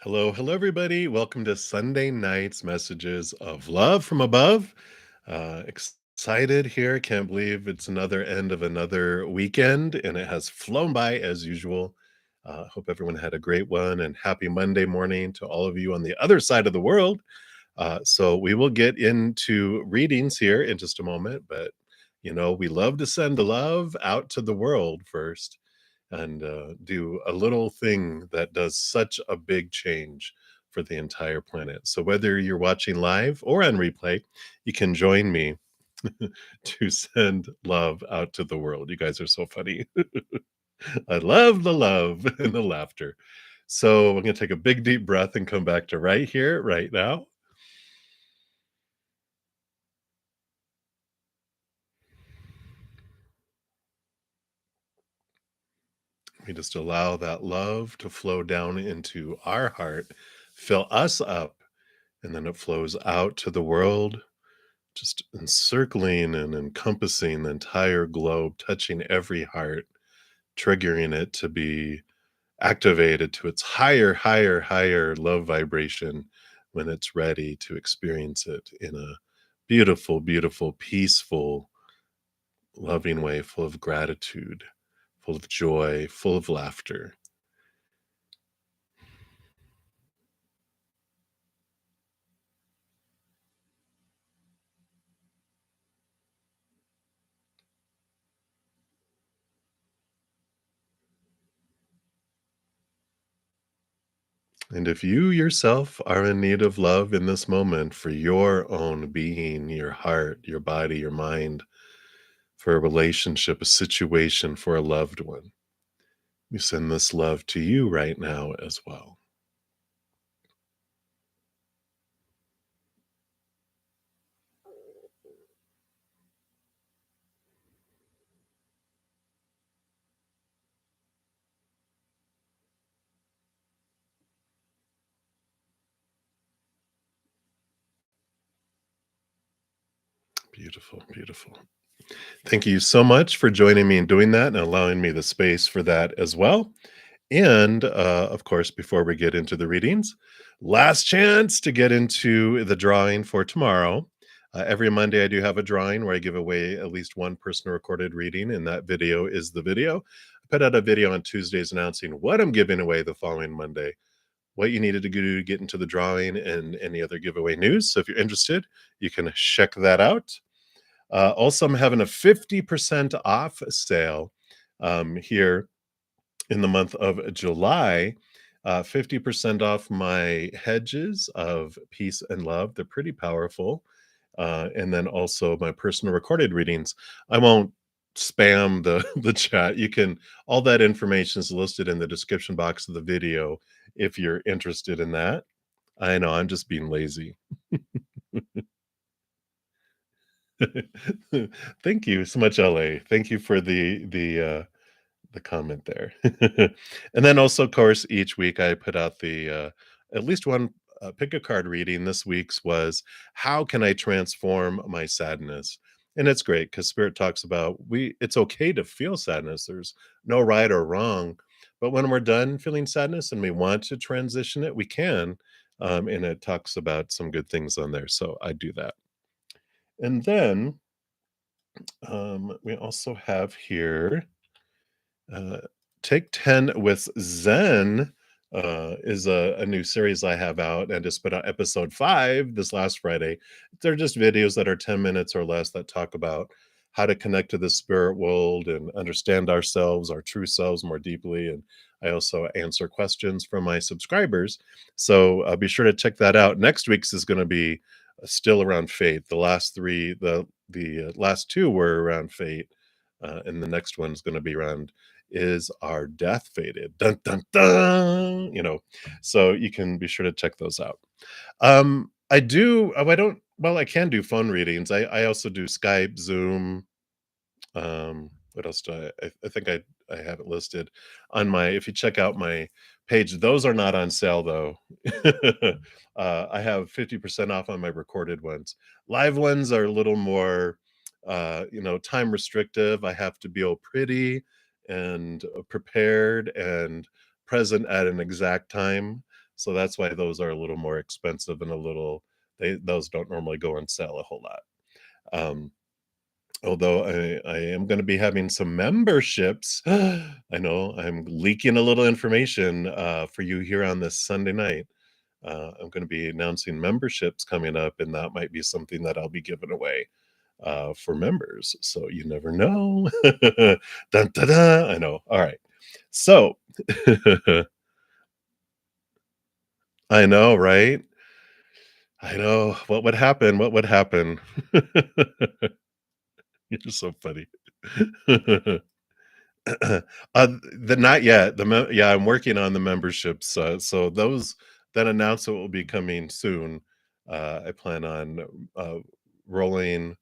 Hello, hello, everybody. Welcome to Sunday night's messages of love from above. Excited here. Can't believe it's another end of another weekend, and it has flown by as usual. Hope everyone had a great one, and happy Monday morning to all of you on the other side of the world. So, we will get into readings here in just a moment, but we love to send the love out to the world first and do a little thing that does such a big change for the entire planet. So, whether you're watching live or on replay, you can join me to send love out to the world. You guys are so funny. I love the love and the laughter. So, I'm going to take a big, deep breath and come back to right here, right now. We just allow that love to flow down into our heart, fill us up, and then it flows out to the world, just encircling and encompassing the entire globe, touching every heart, triggering it to be activated to its higher, higher, higher love vibration when it's ready to experience it in a beautiful, beautiful, peaceful, loving way, full of gratitude, full of joy, full of laughter. And if you yourself are in need of love in this moment for your own being, your heart, your body, your mind, for a relationship, a situation, for a loved one, we send this love to you right now as well. Beautiful, beautiful. Thank you so much for joining me in doing that and allowing me the space for that as well. And of course, before we get into the readings, last chance to get into the drawing for tomorrow. Every Monday, I do have a drawing where I give away at least one personal recorded reading, and that video is the video. I put out a video on Tuesdays announcing what I'm giving away the following Monday, what you needed to do to get into the drawing, and any other giveaway news. So if you're interested, you can check that out. Also, I'm having a 50% off sale here in the month of July. 50% off my hedges of peace and love. They're pretty powerful. And then also my personal recorded readings. I won't spam the the chat. You can all that information is listed in the description box of the video if you're interested in that. I know I'm just being lazy. Thank you so much, LA. Thank you for the comment there. And then also, of course, each week I put out the at least one pick a card reading. This week's was how can I transform my sadness? And it's great because Spirit talks about it's okay to feel sadness. There's no right or wrong. But when we're done feeling sadness and we want to transition it, we can. And it talks about some good things on there. So I do that. And then we also have here uh, Take 10 with Zen is a new series I have out and just put out episode 5 this last Friday. They're just videos that are 10 minutes or less that talk about how to connect to the spirit world and understand ourselves, our true selves more deeply. And I also answer questions from my subscribers. So be sure to check that out. Next week's is going to be still around fate. The last three, the last two were around fate. And the next one's going to be around is our death fated? Dun dun dun. So you can be sure to check those out. I do. Oh, I don't. Well, I can do phone readings. I also do Skype, Zoom. What else do I think I have it listed on my. If you check out my page, those are not on sale though. I have 50% off on my recorded ones. Live ones are a little more, time restrictive. I have to be all pretty and prepared and present at an exact time. So that's why those are a little more expensive and a little those don't normally go on sale a whole lot. Um, Although I am gonna be having some memberships. I know, I'm leaking a little information, for you here on this Sunday night. I'm gonna be announcing memberships coming up, and that might be something that I'll be giving away, for members, so you never know. Dun, da, da, I know, alright. So I know, right? I know. What would happen? What would happen? You're so funny. The not yet. Yeah, I'm working on the memberships. So those that announcement will be coming soon. I plan on rolling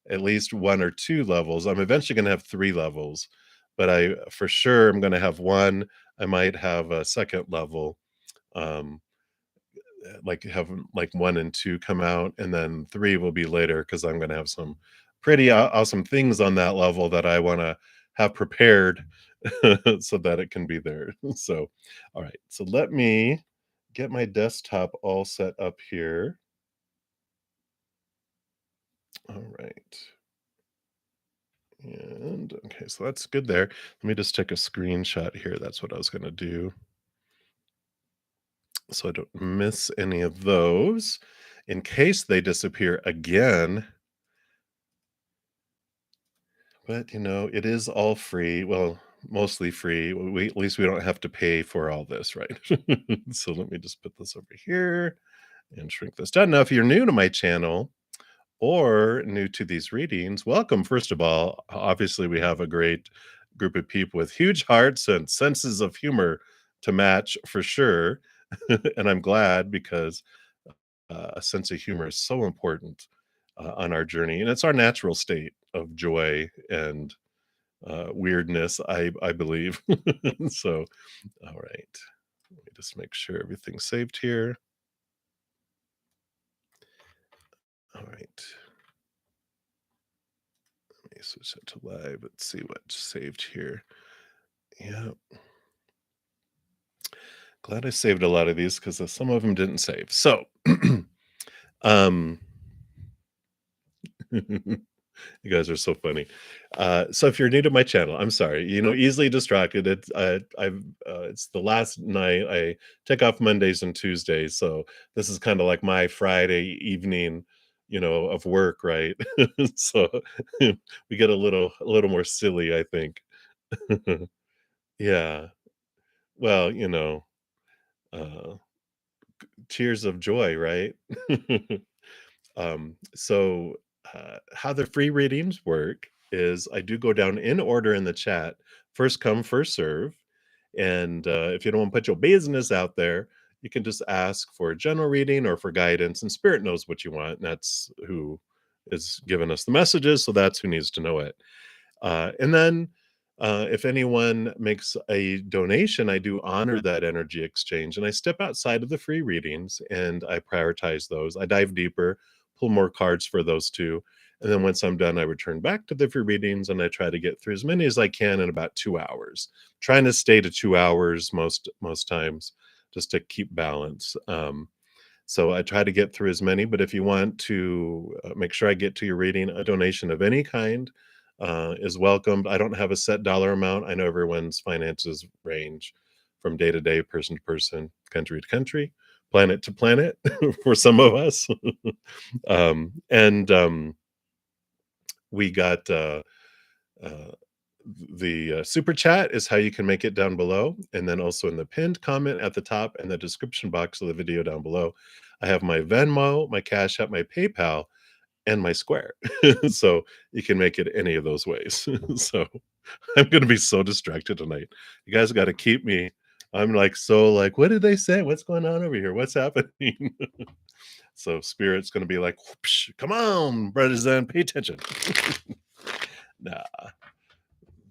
at least one or two levels. I'm eventually going to have three levels, but I for sure I'm going to have one. I might have a second level. Um, like have like 1 and 2 come out, and then 3 will be later because I'm gonna have some pretty awesome things on that level that I wanna have prepared so that it can be there. So, all right. So let me get my desktop all set up here. All right. And okay, so that's good there. Let me just take a screenshot here. That's what I was gonna do so I don't miss any of those in case they disappear again. But, it is all free. Well, mostly free. We at least we don't have to pay for all this, right? So let me just put this over here and shrink this down. Now, if you're new to my channel or new to these readings, welcome. First of all, obviously we have a great group of people with huge hearts and senses of humor to match for sure. And I'm glad because a sense of humor is so important on our journey, and it's our natural state of joy and weirdness, I believe. So, all right. Let me just make sure everything's saved here. All right. Let me switch that to live. Let's see what's saved here. Yeah. Glad I saved a lot of these because some of them didn't save. So, um, you guys are so funny. So if you're new to my channel, I'm sorry. Easily distracted. It's the last night. I take off Mondays and Tuesdays, so this is kind of like my Friday evening, of work, right? So we get a little more silly, I think. Yeah. Well, uh, tears of joy, right? So, how the free readings work is I do go down in order in the chat, first come, first serve. And if you don't want to put your business out there, you can just ask for a general reading or for guidance, and Spirit knows what you want. And that's who is giving us the messages. So that's who needs to know it. And then if anyone makes a donation, I do honor that energy exchange and I step outside of the free readings and I prioritize those. I dive deeper, pull more cards for those two. And then once I'm done, I return back to the free readings and I try to get through as many as I can in about 2 hours. Trying to stay to 2 hours most times just to keep balance. So I try to get through as many, but if you want to make sure I get to your reading, a donation of any kind is welcomed. I don't have a set dollar amount. I know everyone's finances range from day to day, person to person, country to country, planet to planet for some of us. And we got uh, the super chat is how you can make it down below. And then also in the pinned comment at the top and the description box of the video down below, I have my Venmo, my Cash App, my PayPal, and my Square. So you can make it any of those ways. So I'm going to be so distracted tonight. You guys got to keep me. I'm like, what did they say? What's going on over here? What's happening? So Spirit's going to be like, "Whoopsh, come on, bruddaZEN, pay attention." Nah,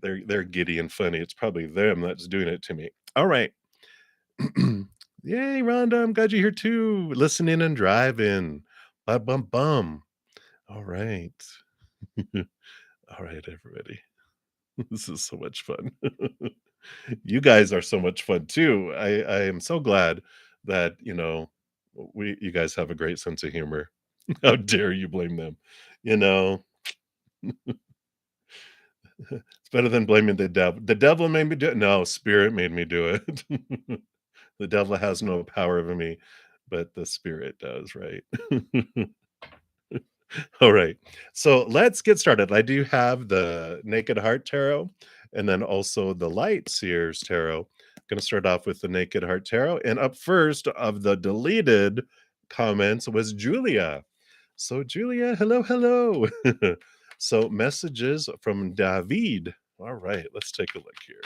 they're giddy and funny. It's probably them that's doing it to me. All right. Yay, Rhonda. I'm glad you're here too. Listening and driving. Bum bum bum. All right. All right, everybody. This is so much fun. You guys are so much fun too. I am so glad that, we you guys have a great sense of humor. How dare you blame them? You know, it's better than blaming the devil. The devil made me do it. No, spirit made me do it. The devil has no power over me, but the spirit does, right? All right. So let's get started. I do have the Naked Heart Tarot and then also the Light Seers Tarot. Going to start off with the Naked Heart Tarot. And up first of the deleted comments was Julia. So, Julia, hello, hello. So, messages from David. All right, let's take a look here.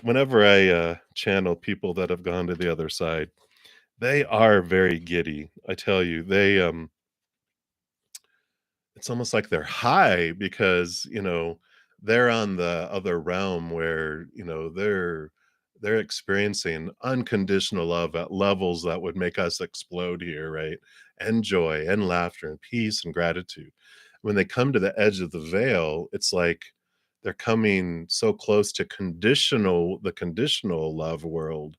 Whenever I channel people that have gone to the other side, they are very giddy. I tell you, it's almost like they're high because, they're on the other realm where, they're experiencing unconditional love at levels that would make us explode here, right? And joy and laughter and peace and gratitude. When they come to the edge of the veil, it's like they're coming so close to the conditional love world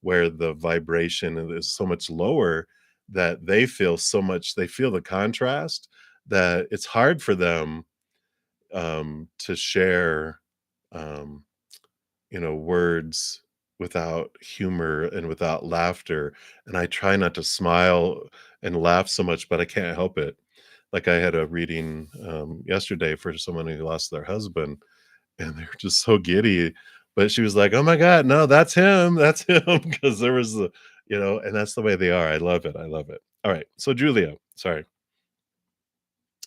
where the vibration is so much lower that they feel the contrast that it's hard for them, to share, um, words without humor and without laughter, and I try not to smile and laugh so much, but I can't help it. Like, I had a reading, yesterday for someone who lost their husband, and they were just so giddy, but she was like, "Oh my god, no, that's him," because there was and that's the way they are. I love it, I love it. Alright, so Julia, sorry.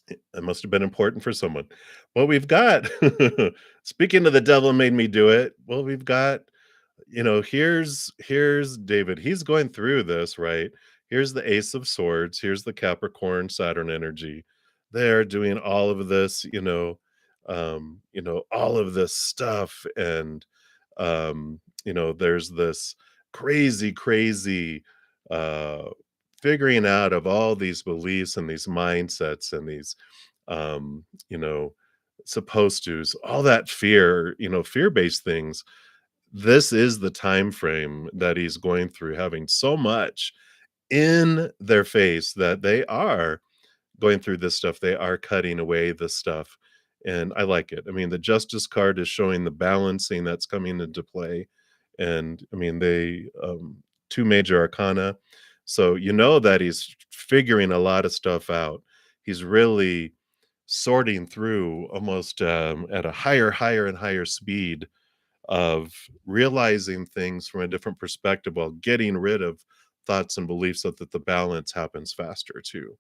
It must have been important for someone. Well, we've got speaking of the devil made me do it, well, we've got here's David. He's going through this, right? Here's the Ace of Swords, here's the Capricorn Saturn energy. They're doing all of this, all of this stuff and there's this crazy, crazy uh figuring out of all these beliefs and these mindsets and these um, you know, supposed to's, all that fear, fear-based things. This is the time frame that he's going through, having so much in their face that they are going through this stuff. They are cutting away this stuff. And I like it. I mean, the Justice card is showing the balancing that's coming into play. And I mean, two major arcana. So you know that he's figuring a lot of stuff out. He's really sorting through almost at a higher and higher speed of realizing things from a different perspective while getting rid of thoughts and beliefs so that the balance happens faster too,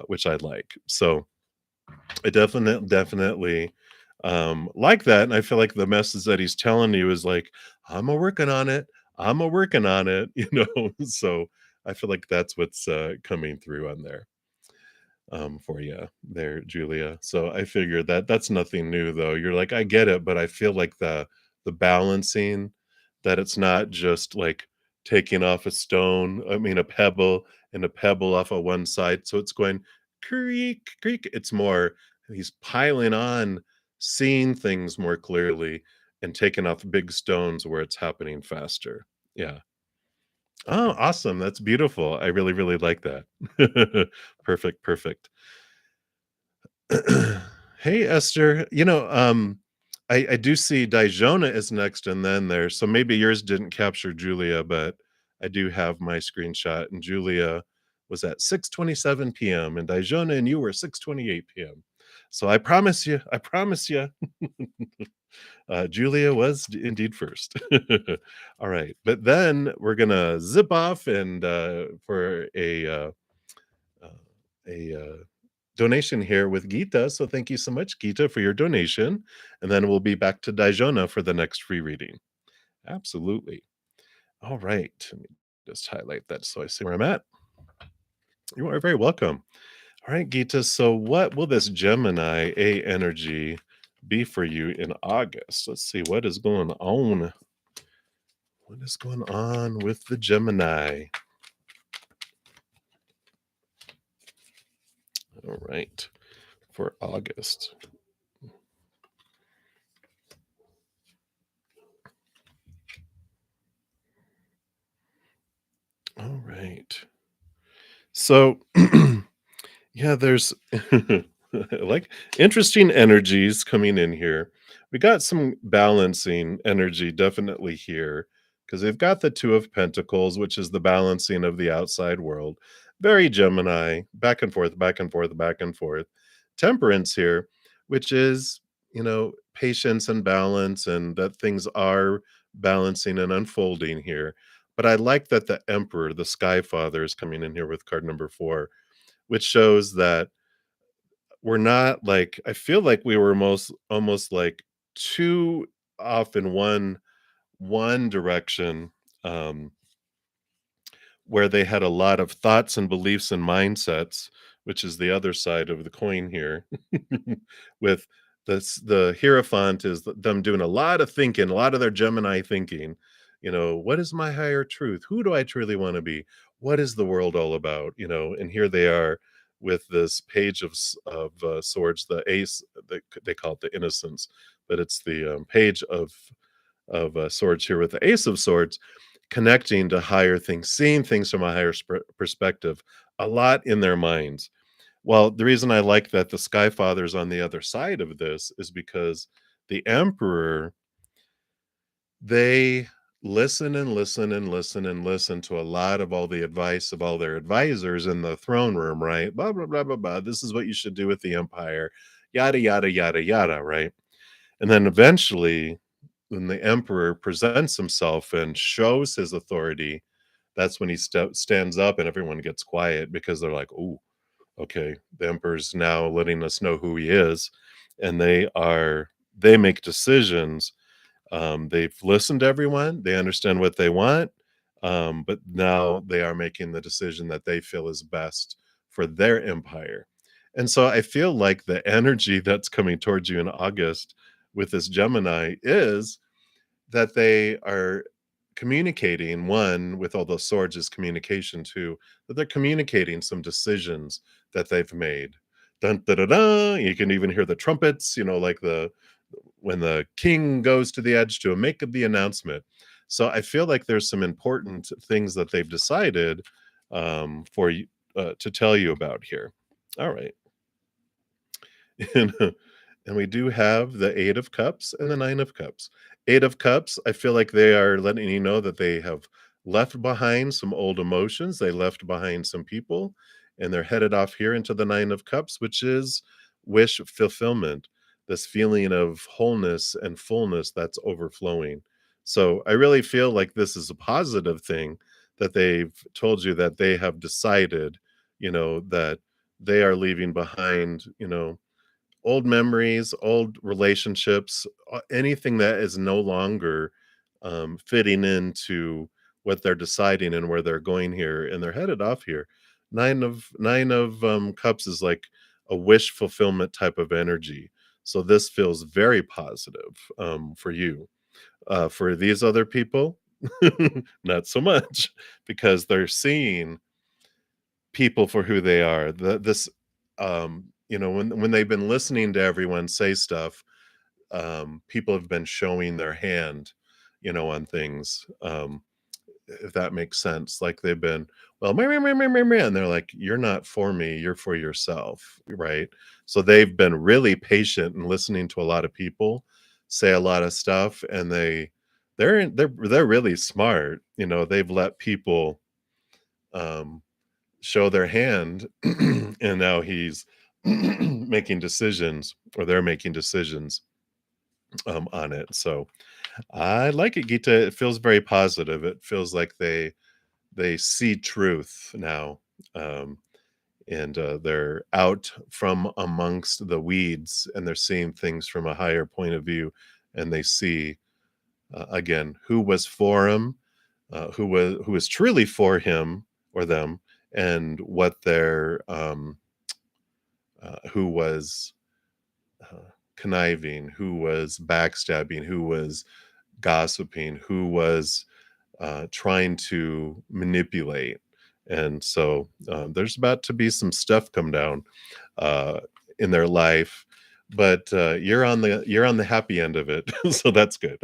which I like. So I definitely like that. And I feel like the message that he's telling you is like, I'm a working on it. I'm a working on it, So I feel like that's what's coming through on there for you there, Julia. So I figured that that's nothing new though. You're like, I get it, but I feel like the balancing that it's not just like taking off a stone, I mean a pebble and a pebble off of one side. So it's going creak, creak. It's more he's piling on, seeing things more clearly and taking off big stones where it's happening faster. Yeah. Oh, awesome. That's beautiful. I really, really like that. Perfect, perfect. Hey, Esther. I do see Dijona is next and then there. So maybe yours didn't capture Julia, but I do have my screenshot. And Julia was at 6:27 p.m. and Dijona and you were 6:28 p.m. So I promise you, Julia was indeed first. All right. But then we're gonna zip off and for uh, a donation here with Gita. So thank you so much, Gita, for your donation. And then we'll be back to Dijona for the next free reading. Absolutely. All right. Let me just highlight that so I see where I'm at. You are very welcome. All right, Gita. So, what will this Gemini A energy be for you in August? Let's see what is going on. What is going on with the Gemini? All right. For August. right. So, yeah, there's like interesting energies coming in here. We got some balancing energy definitely here because we've got the Two of Pentacles, which is the balancing of the outside world. Very Gemini, back and forth, back and forth, back and forth. Temperance here, which is, patience and balance, and that things are balancing and unfolding here. But I like that the Emperor, the Sky Father, is coming in here with card number 4, which shows that we're not like I feel like we were most almost like too off in one direction, um, where they had a lot of thoughts and beliefs and mindsets, which is the other side of the coin here. With the Hierophant is them doing a lot of thinking, a lot of their Gemini thinking. What is my higher truth? Who do I truly want to be? What is the world all about? And here they are with this page of swords, the ace. They call it the innocence, but it's the page of swords here with the ace of swords, connecting to higher things, seeing things from a higher perspective, a lot in their minds. Well, the reason I like that the Sky Father's on the other side of this is because the Emperor, they listen and listen and listen and listen to a lot of all the advice of all their advisors in the throne room, right? Blah, blah, blah, blah, blah. This is what you should do with the empire, yada, yada, yada, yada, right? And then eventually, when the emperor presents himself and shows his authority, that's when he stands up and everyone gets quiet because they're like, "Oh, okay, the emperor's now letting us know who he is," and they make decisions. They've listened to everyone, they understand what they want, but now they are making the decision that they feel is best for their empire. And so I feel like the energy that's coming towards you in August with this Gemini is that they are communicating. One, with all those swords is communication. Two, that they're communicating some decisions that they've made. Dun, da, da, da. You can even hear the trumpets, like the when the king goes to the edge to make the announcement. So I feel like there's some important things that they've decided for you to tell you about here. All right. And, and we do have the Eight of Cups and the Nine of Cups. Eight of Cups, I feel like they are letting you know that they have left behind some old emotions. They left behind some people, and they're headed off here into the Nine of Cups, which is wish fulfillment, this feeling of wholeness and fullness that's overflowing. So I really feel like this is a positive thing that they've told you that they have decided, that they are leaving behind, old memories, old relationships, anything that is no longer fitting into what they're deciding and where they're going here, and they're headed off here. Nine of cups is like a wish fulfillment type of energy. So this feels very positive for you. For these other people, not so much, because they're seeing people for who they are. When they've been listening to everyone say stuff, people have been showing their hand, on things. If that makes sense, like they've been, well, meh, meh, meh, meh, meh, meh, and they're like, "You're not for me, you're for yourself," right? So they've been really patient and listening to a lot of people say a lot of stuff, and they're really smart. They've let people um, show their hand, and now he's making decisions, or they're making decisions on it. So I like it, Gita. It feels very positive. It feels like they see truth now, um, and they're out from amongst the weeds, and they're seeing things from a higher point of view, and they see again who was for him, who was truly for him or them, and what their who was conniving, who was backstabbing, who was gossiping, who was trying to manipulate. And so there's about to be some stuff come down uh, in their life, but you're on the happy end of it, so that's good.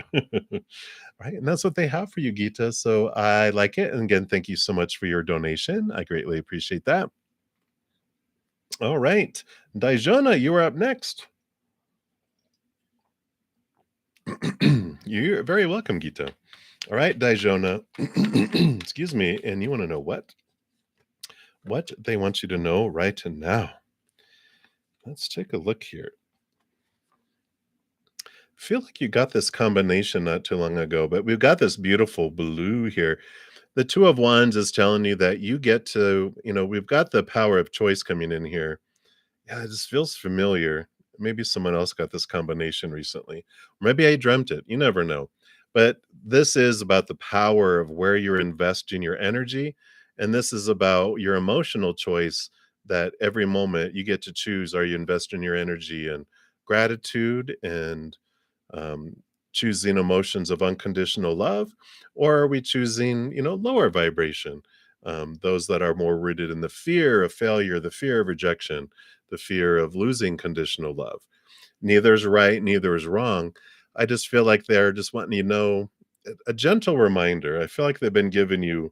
Right, and that's what they have for you, Gita, so I like it, and again, thank you so much for your donation. I greatly appreciate that. All right. Dajona, you are up next. You're very welcome, Gita. All right, Dajona. Excuse me, and you wanna know what? What they want you to know right now. Let's take a look here. Feel like you got this combination not too long ago, but we've got this beautiful blue here. The 2 of Wands is telling you that you get to, we've got the power of choice coming in here. Yeah, it just feels familiar. Maybe someone else got this combination recently. Maybe I dreamt it. You never know. But this is about the power of where you're investing your energy. And this is about your emotional choice that every moment you get to choose, are you investing your energy in gratitude and um, choosing emotions of unconditional love, or are we choosing, lower vibration, those that are more rooted in the fear of failure, the fear of rejection, the fear of losing conditional love? Neither is right, neither is wrong. I just feel like they're just wanting you to know a gentle reminder. I feel like they've been giving you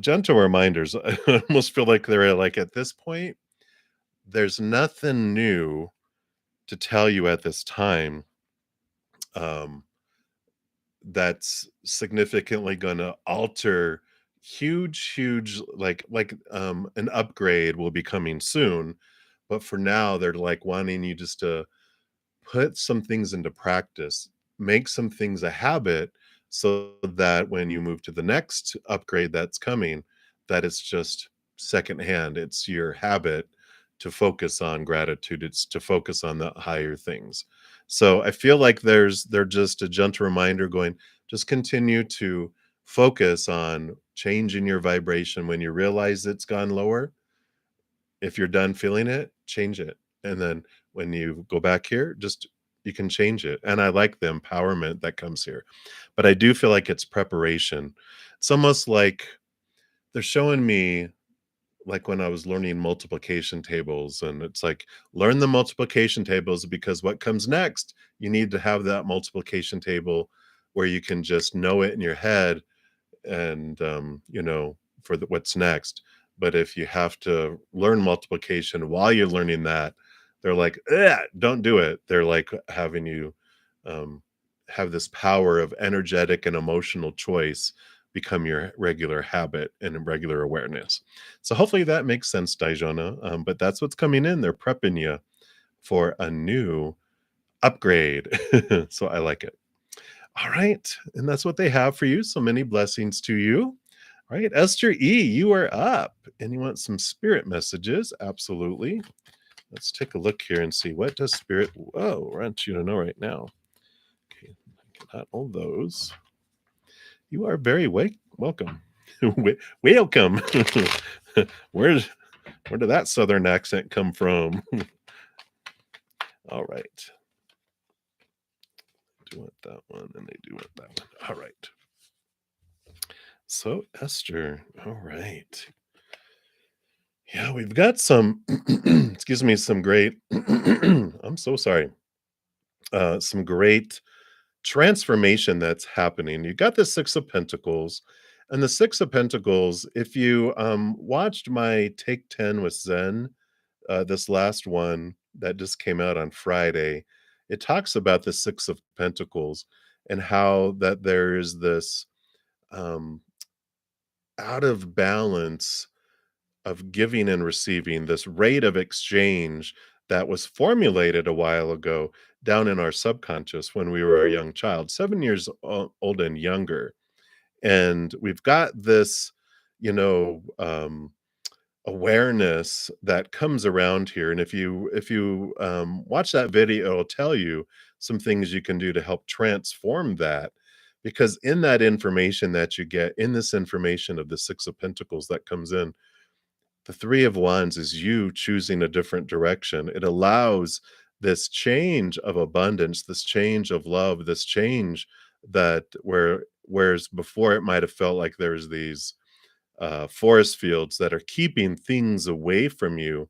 gentle reminders. I almost feel like they're like, at this point, there's nothing new to tell you at this time. Um, that's significantly gonna alter huge, like, an upgrade will be coming soon, but for now, they're, like, wanting you just to put some things into practice, make some things a habit so that when you move to the next upgrade that's coming, that it's just secondhand. It's your habit to focus on gratitude. It's to focus on the higher things. So I feel like they're just a gentle reminder going, just continue to focus on changing your vibration when you realize it's gone lower. If you're done feeling it, change it. And then when you go back here, just you can change it. And I like the empowerment that comes here. But I do feel like it's preparation. It's almost like they're showing me like when I was learning multiplication tables, and it's like learn the multiplication tables because what comes next, you need to have that multiplication table where you can just know it in your head and for what's next. But if you have to learn multiplication while you're learning that, they're like, don't do it. They're like having you um, have this power of energetic and emotional choice become your regular habit and regular awareness. So hopefully that makes sense, Dajona. But that's what's coming in. They're prepping you for a new upgrade. So I like it. All right. And that's what they have for you. So many blessings to you. All right. Esther E., you are up and you want some spirit messages. Absolutely. Let's take a look here and see what does spirit. Whoa, I want you to know right now. Okay. Not all those. You are very welcome. Welcome. Where did that southern accent come from? All right. Do want that one and they do want that one. All right. So, Esther, all right. Yeah, we've got some, excuse me, some great, I'm so sorry, some great transformation that's happening. You got the Six of Pentacles, and the Six of Pentacles, if you watched my Take 10 with Zen, this last one that just came out on Friday, it talks about the Six of Pentacles and how that there's this um, out of balance of giving and receiving, this rate of exchange that was formulated a while ago down in our subconscious when we were a young child, 7 years old and younger. And we've got this, you know, um, awareness that comes around here. And if you watch that video, it'll tell you some things you can do to help transform that. Because in that information that you get, in this information of the Six of Pentacles that comes in, the Three of Wands is you choosing a different direction. It allows this change of abundance, this change of love, this change that whereas before it might have felt like there's these forest fields that are keeping things away from you.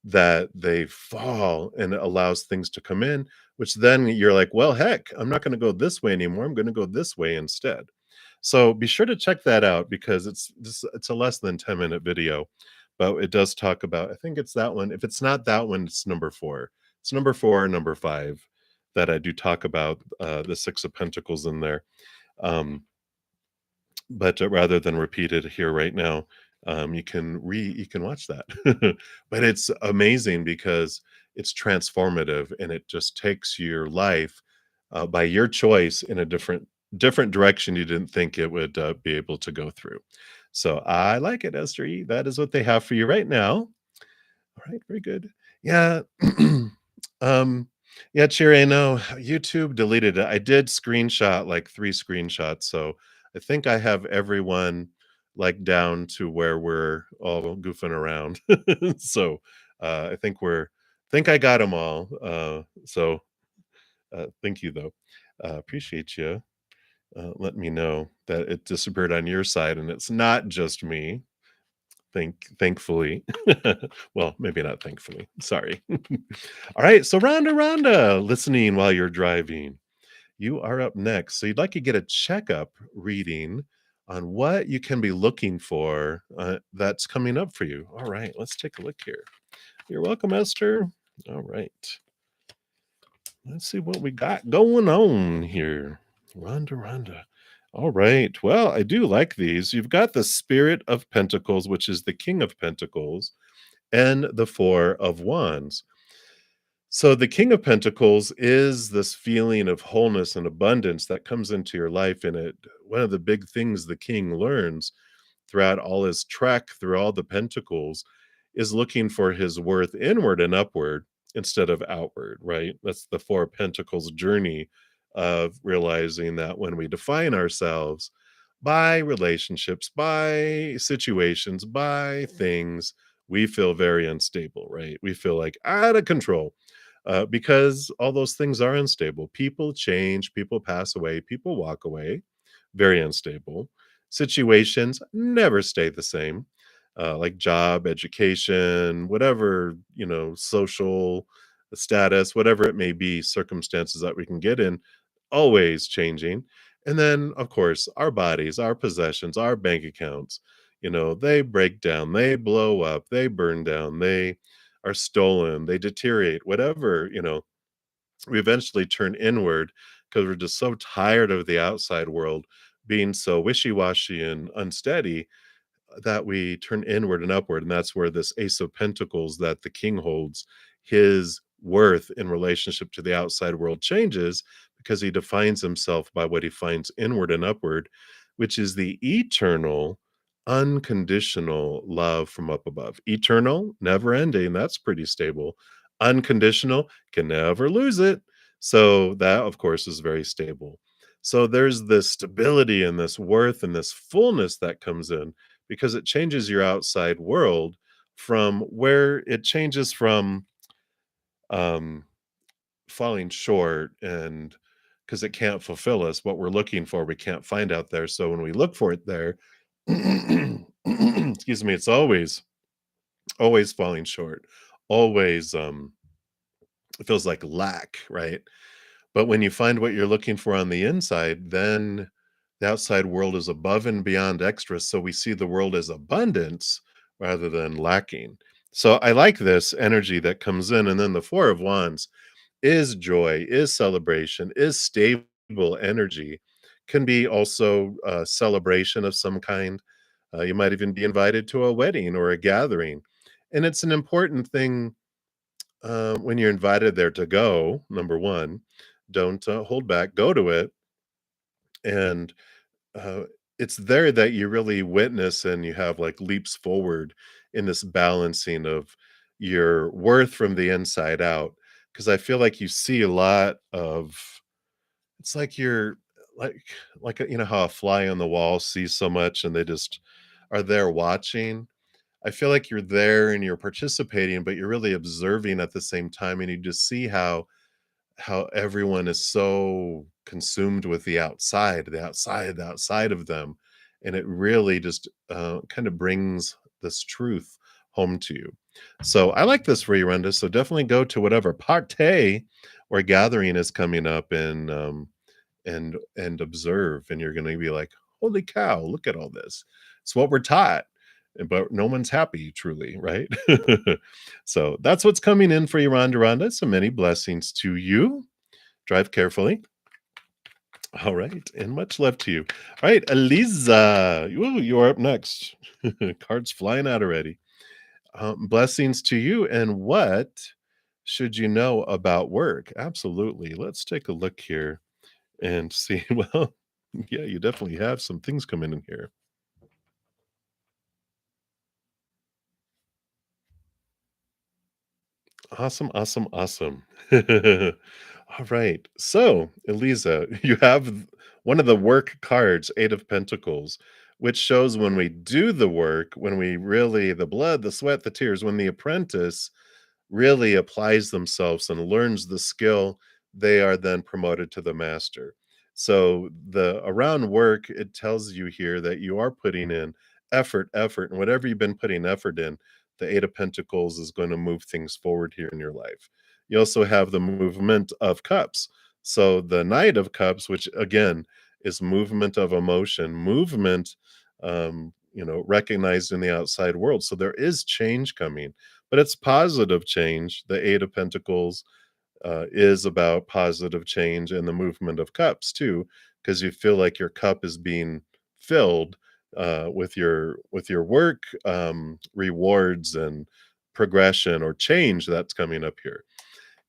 that they fall and it allows things to come in, which then you're like, well, heck, I'm not going to go this way anymore. I'm going to go this way instead. So be sure to check that out because it's a less than 10-minute video, but it does talk about, I think it's that one. If it's not that one, it's number 4. It's number 4 or number 5 that I do talk about the 6 of Pentacles in there. Um, but rather than repeat it here right now, you can watch that. But it's amazing because it's transformative and it just takes your life by your choice in a different direction you didn't think it would be able to go through. So I like it, Esther E. That is what they have for you right now. All right, very good. Yeah. um, yeah, Cheery, I know YouTube deleted it. I did screenshot like 3 screenshots, so I think I have everyone like down to where we're all goofing around. So think I got them all. Thank you though. Appreciate you. Let me know that it disappeared on your side and it's not just me. Thankfully. Well, maybe not thankfully. Sorry. All right, so Rhonda, listening while you're driving. You are up next. So you'd like to get a checkup reading on what you can be looking for that's coming up for you. All right, let's take a look here. You're welcome, Esther. All right. Let's see what we got going on here. Rhonda. All right. Well, I do like these. You've got the Spirit of Pentacles, which is the King of Pentacles, and the Four of Wands. So the King of Pentacles is this feeling of wholeness and abundance that comes into your life. And one of the big things the king learns throughout all his trek through all the pentacles is looking for his worth inward and upward instead of outward, right? That's the Four of Pentacles journey of realizing that when we define ourselves by relationships, by situations, by things, we feel very unstable, right? We feel like out of control because all those things are unstable. People change, people pass away, people walk away, very unstable. Situations never stay the same, like job, education, whatever, social status, whatever it may be, circumstances that we can get in, always changing. And then, of course, our bodies, our possessions, our bank accounts, they break down, they blow up, they burn down, they are stolen, they deteriorate, whatever, we eventually turn inward because we're just so tired of the outside world being so wishy-washy and unsteady that we turn inward and upward. And that's where this Ace of Pentacles that the king holds, his worth in relationship to the outside world changes because he defines himself by what he finds inward and upward, which is the eternal, unconditional love from up above. Eternal, never ending, that's pretty stable. Unconditional, can never lose it. So that, of course, is very stable. So there's this stability and this worth and this fullness that comes in because it changes your outside world from where it changes from um, falling short and because it can't fulfill us what we're looking for, we can't find out there. So when we look for it there, excuse me, it's always falling short, always it feels like lack, right? But when you find what you're looking for on the inside, then the outside world is above and beyond extra. So we see the world as abundance rather than lacking. So I like this energy that comes in. And then the Four of Wands is joy, is celebration, is stable energy, can be also a celebration of some kind. You might even be invited to a wedding or a gathering. And it's an important thing when you're invited there to go, number one, don't hold back, go to it. And uh, it's there that you really witness and you have like leaps forward in this balancing of your worth from the inside out. Because I feel like you see a lot of, it's like you're like, how a fly on the wall sees so much and they just are there watching. I feel like you're there and you're participating, but you're really observing at the same time, and you just see how everyone is so consumed with the outside of them, and it really just kind of brings this truth home to you. So I like this for you, Renda. So definitely go to whatever party or gathering is coming up and observe, and you're gonna be like, "Holy cow, look at all this." It's what we're taught, but no one's happy truly, right? So that's what's coming in for you, Rhonda Rhonda. So many blessings to you. Drive carefully. All right, and much love to you. All right, Eliza, you are up next. Cards flying out already. Blessings to you, and what should you know about work? Absolutely. Let's take a look here and see. Well, yeah, you definitely have some things coming in here. Awesome, awesome, awesome. All right. So, Eliza, you have one of the work cards, Eight of Pentacles, which shows when we do the work, when we really, the blood, the sweat, the tears, when the apprentice really applies themselves and learns the skill, they are then promoted to the master. So the around work, it tells you here that you are putting in effort, and whatever you've been putting effort in, the Eight of Pentacles is going to move things forward here in your life. You also have the movement of cups. So the Knight of Cups, which again is movement of emotion, movement, recognized in the outside world. So there is change coming, but it's positive change. The Eight of Pentacles is about positive change and the movement of cups too, because you feel like your cup is being filled with your work, rewards and progression or change that's coming up here.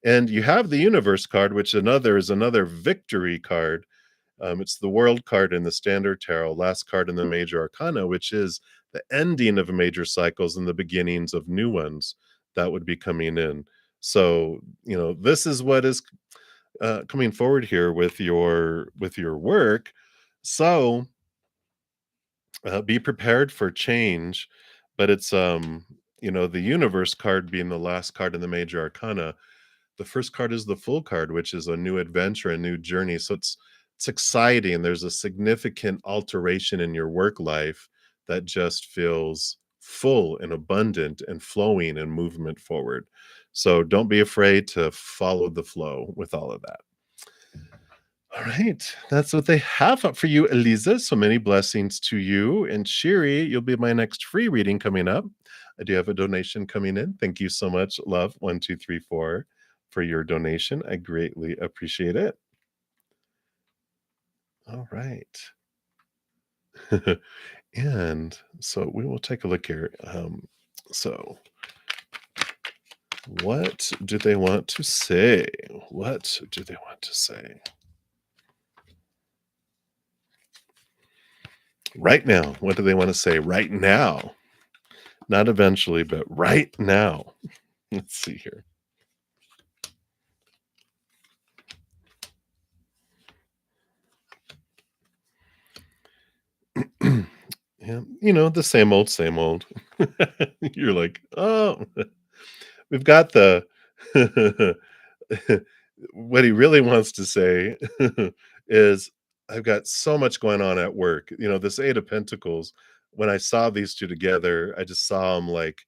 And you have the Universe card, which is another victory card. It's the World card in the Standard Tarot, last card in the Major Arcana, which is the ending of major cycles and the beginnings of new ones that would be coming in. So, this is what is coming forward here with your work. So, be prepared for change, but it's the Universe card being the last card in the Major Arcana. The first card is the Fool card, which is a new adventure, a new journey. So it's exciting. There's a significant alteration in your work life that just feels full and abundant and flowing and movement forward. So don't be afraid to follow the flow with all of that. All right, that's what they have up for you, Eliza. So many blessings to you. And Shiri, you'll be my next free reading coming up. I do have a donation coming in. Thank you so much, love 1234, for your donation. I greatly appreciate it. All right. And so we will take a look here. So what do they want to say? What do they want to say? Right now. What do they want to say right now? Not eventually, but right now. Let's see here. Yeah, the same old, same old. You're like, oh, we've got the what he really wants to say is, I've got so much going on at work. This Eight of Pentacles, when I saw these two together, I just saw him like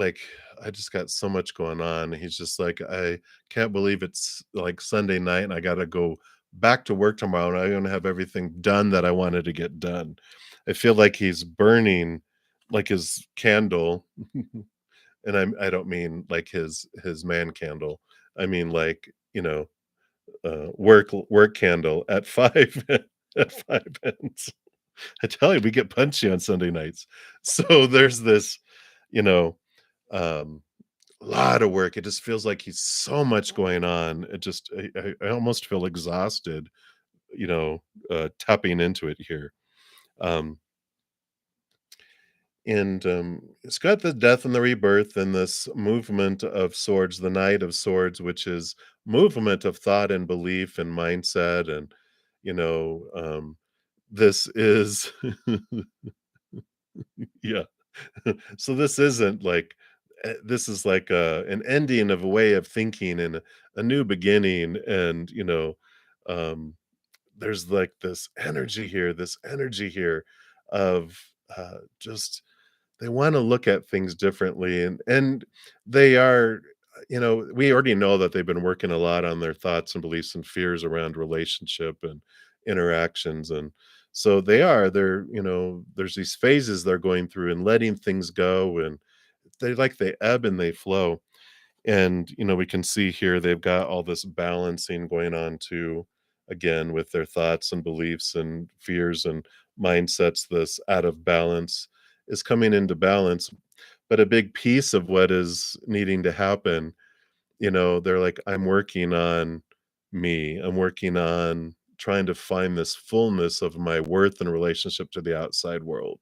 I just got so much going on. He's just like, I can't believe it's like Sunday night and I got to go back to work tomorrow and I don't have everything done that I wanted to get done. I feel like he's burning like his candle, and I don't mean like his man candle. I mean like, work candle at 5 at 5 ends. I tell you, we get punchy on Sunday nights. So there's this, you know, um, lot of work. It just feels like he's so much going on. I almost feel exhausted, tapping into it here. Um, and it's got the death and the rebirth and this movement of swords, the Knight of Swords, which is movement of thought and belief and mindset. And, you know, um, this is, yeah. So this isn't like, this is like an ending of a way of thinking and a new beginning. And, um, there's like this energy here of just they wanna look at things differently, and they are we already know that they've been working a lot on their thoughts and beliefs and fears around relationship and interactions, and so there's these phases they're going through and letting things go, and they ebb and they flow. And, we can see here they've got all this balancing going on too, again, with their thoughts and beliefs and fears and mindsets. This out of balance is coming into balance. But a big piece of what is needing to happen, they're like, I'm working on me. I'm working on trying to find this fullness of my worth in relationship to the outside world.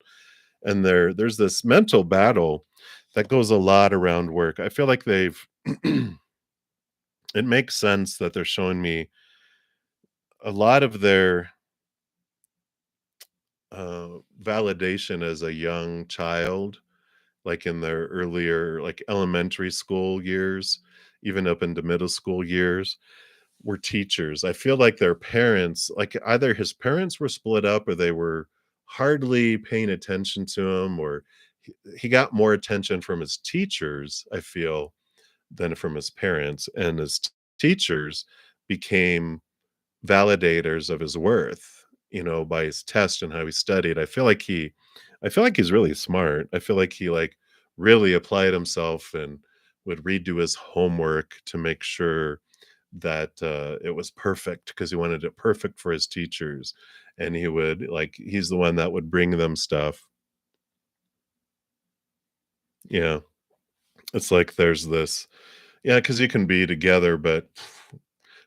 And there's this mental battle that goes a lot around work. I feel like they've it makes sense that they're showing me a lot of their validation as a young child, like in their earlier, like elementary school years, even up into middle school years, were teachers. I feel like their parents, like either his parents were split up or they were hardly paying attention to him, or he got more attention from his teachers, I feel, than from his parents. And his teachers became validators of his worth, by his test and how he studied. I feel like he's really smart. I feel like he really applied himself and would redo his homework to make sure that it was perfect because he wanted it perfect for his teachers. And he's the one that would bring them stuff. Yeah. It's like there's this, yeah, because you can be together, but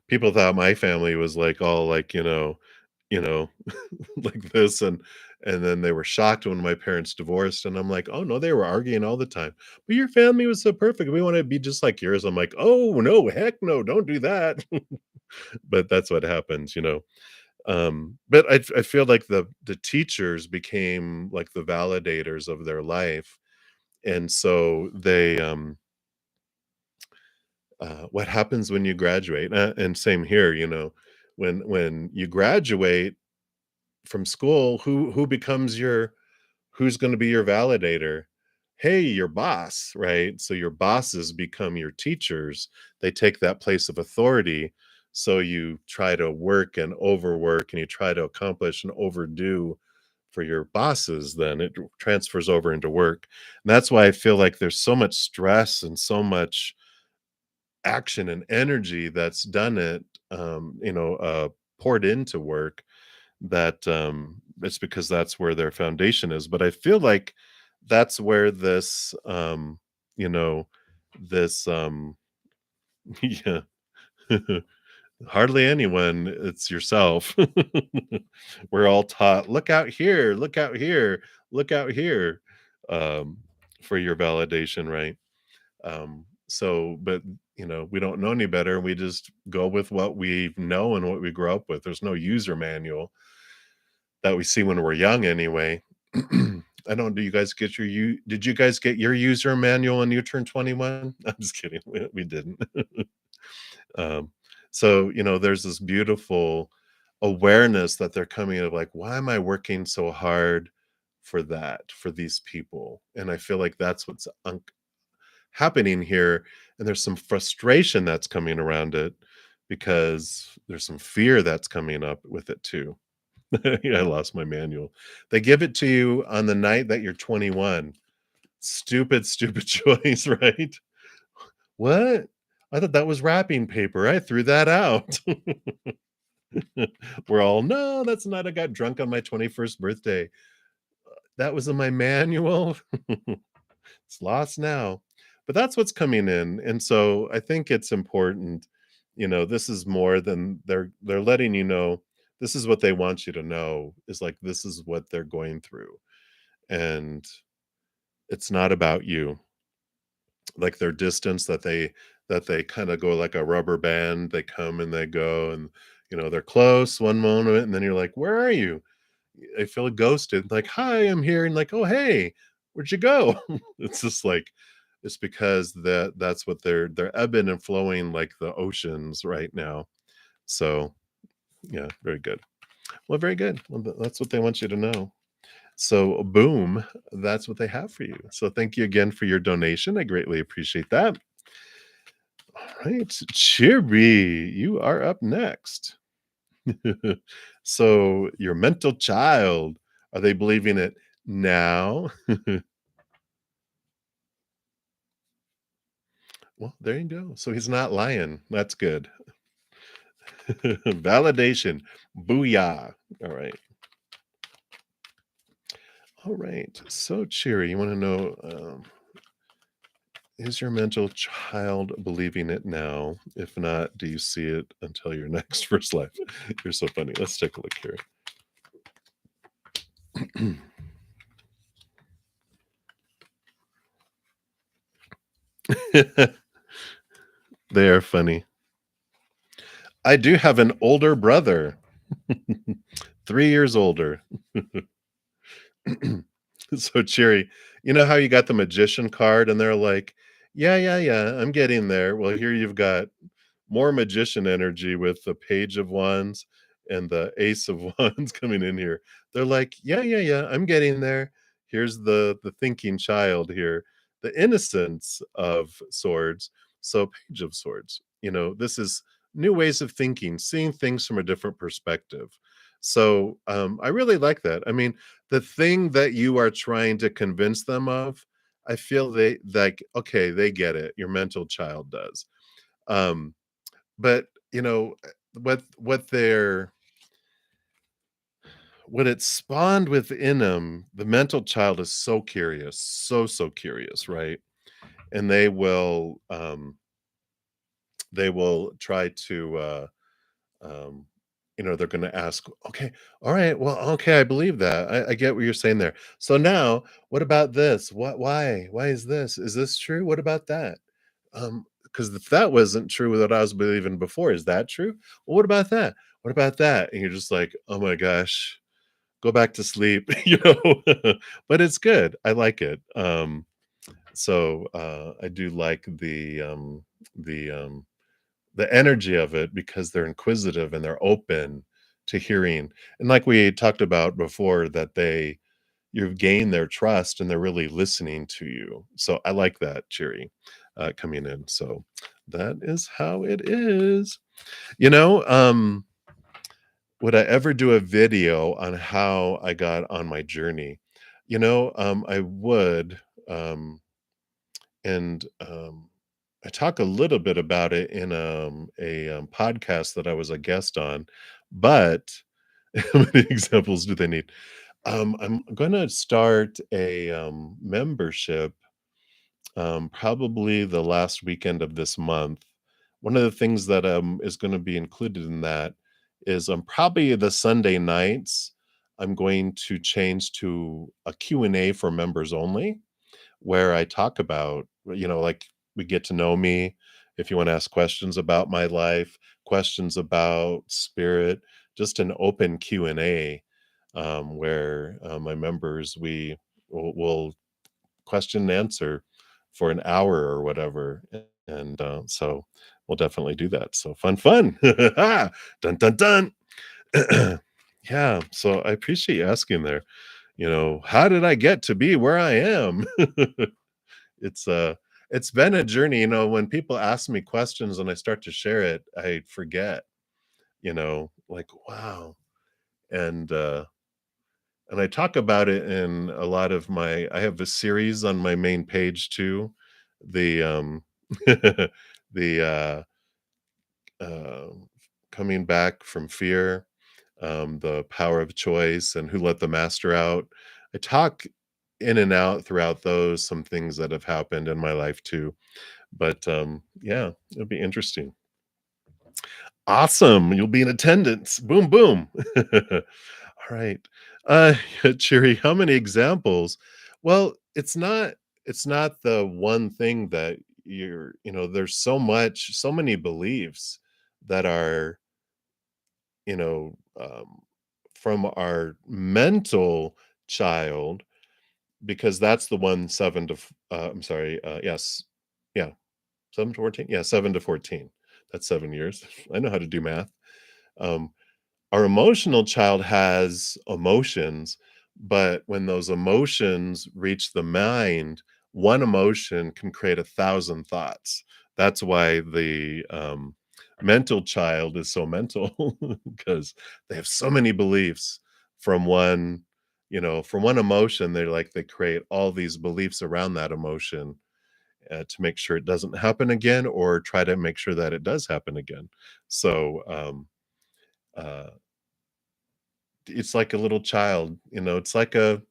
people thought my family was like all like, you know, like this, and then they were shocked when my parents divorced, and I'm like, "Oh, no, they were arguing all the time. But your family was so perfect. We wanna be just like yours." I'm like, "Oh, no, heck no, don't do that." But that's what happens. But I feel like the teachers became like the validators of their life, and so what happens when you graduate? And same here, when you graduate from school, who becomes who's going to be your validator? Hey, your boss, right? So your bosses become your teachers. They take that place of authority. So you try to work and overwork and you try to accomplish and overdo for your bosses, then it transfers over into work. And that's why I feel like there's so much stress and so much action and energy that's done it, poured into work, that it's because that's where their foundation is. But I feel like that's where you know, this yeah, hardly anyone, it's yourself. We're all taught, look out here, look out here, look out here, um, for your validation, right? But we don't know any better. We just go with what we know and what we grow up with. There's no user manual that we see when we're young anyway. I don't do you guys get you did you guys get your user manual when you turned 21? I'm just kidding. We didn't. Um, so, there's this beautiful awareness that they're coming of like, why am I working so hard for these people? And I feel like that's what's happening here. And there's some frustration that's coming around it because there's some fear that's coming up with it too. Yeah, I lost my manual. They give it to you on the night that you're 21. Stupid, stupid choice, right? What? I thought that was wrapping paper. I threw that out. We're all, no, that's not. I got drunk on my 21st birthday. That was in my manual. It's lost now. But that's what's coming in. And so I think it's important, this is more than they're letting you know this is what they want you to know, is like this is what they're going through. And it's not about you. Like their distance that they kind of go like a rubber band, they come and they go, and they're close one moment and then you're like, where are you? I feel ghosted, like, hi, I'm here, and like, oh hey, where'd you go? It's just like it's because that's what they're ebbing and flowing like the oceans right now. So yeah, very good. Well, very good. Well, that's what they want you to know. So, boom, that's what they have for you. So, thank you again for your donation. I greatly appreciate that. All right, Cheery, you are up next. So, your mental child, are they believing it now? Well, there you go. So, he's not lying. That's good. Validation. Booyah. All right. All right. So, Cheery, you want to know is your mental child believing it now? If not, do you see it until your next first life? You're so funny. Let's take a look here. They are funny. I do have an older brother, 3 years older. So cheery. You know how you got the magician card and they're like, yeah, yeah, yeah, I'm getting there. Well, here you've got more magician energy with the page of wands and the ace of wands coming in here. They're like, yeah, yeah, yeah, I'm getting there. Here's the thinking child here, the innocence of swords. So page of swords. This is new ways of thinking, seeing things from a different perspective. So I really like that. I mean, the thing that you are trying to convince them of, I feel they like, okay, they get it. Your mental child does. Um, but, what it spawned within them, the mental child is so curious, so curious, right? And they will try to, um, they're gonna ask, "Okay, all right, well, okay, I believe that. I get what you're saying there. So now, what about this? What why is this? Is this true? What about that?" Because if that wasn't true what I was believing before, is that true? Well, what about that? What about that? And you're just like, "Oh my gosh, go back to sleep," you know? But it's good. I like it. I do like the, um the energy of it because they're inquisitive and they're open to hearing. And like we talked about before, that you've gained their trust and they're really listening to you. So I like that, Cheery, coming in. So that is how it is. You know, um, would I ever do a video on how I got on my journey? I would. And I talk a little bit about it in a podcast that I was a guest on, but how many examples do they need? I'm gonna start a membership probably the last weekend of this month. One of the things that is going to be included in that is probably the Sunday nights. I'm going to change to a Q&A for members only, where I talk about, like, we get to know me. If you want to ask questions about my life, questions about spirit, just an open Q&A, where my members, will question and answer for an hour or whatever. And so we'll definitely do that. So fun. Dun, dun, dun. Yeah. So I appreciate you asking there. How did I get to be where I am? It's it's been a journey. When people ask me questions and I start to share it, I forget, like, wow. And I talk about it in a lot of I have a series on my main page too. The the uh coming back from fear, the power of choice, and who let the master out. I talk in and out throughout those, some things that have happened in my life too. But yeah, it'll be interesting. Awesome. You'll be in attendance. Boom, boom. All right. Cheery, how many examples? Well, it's not the one thing that there's so many beliefs that are, you know, um, from our mental child, because that's the one I'm sorry, yes. Yeah, 7 to 14? Yeah, 7 to 14. That's 7 years. I know how to do math. Um, our emotional child has emotions, But when those emotions reach the mind, one emotion can create 1,000 thoughts. That's why the mental child is so mental because they have so many beliefs from one, from one emotion. They're like they create all these beliefs around that emotion to make sure it doesn't happen again, or try to make sure that it does happen again. So uh, it's like a little child, it's like a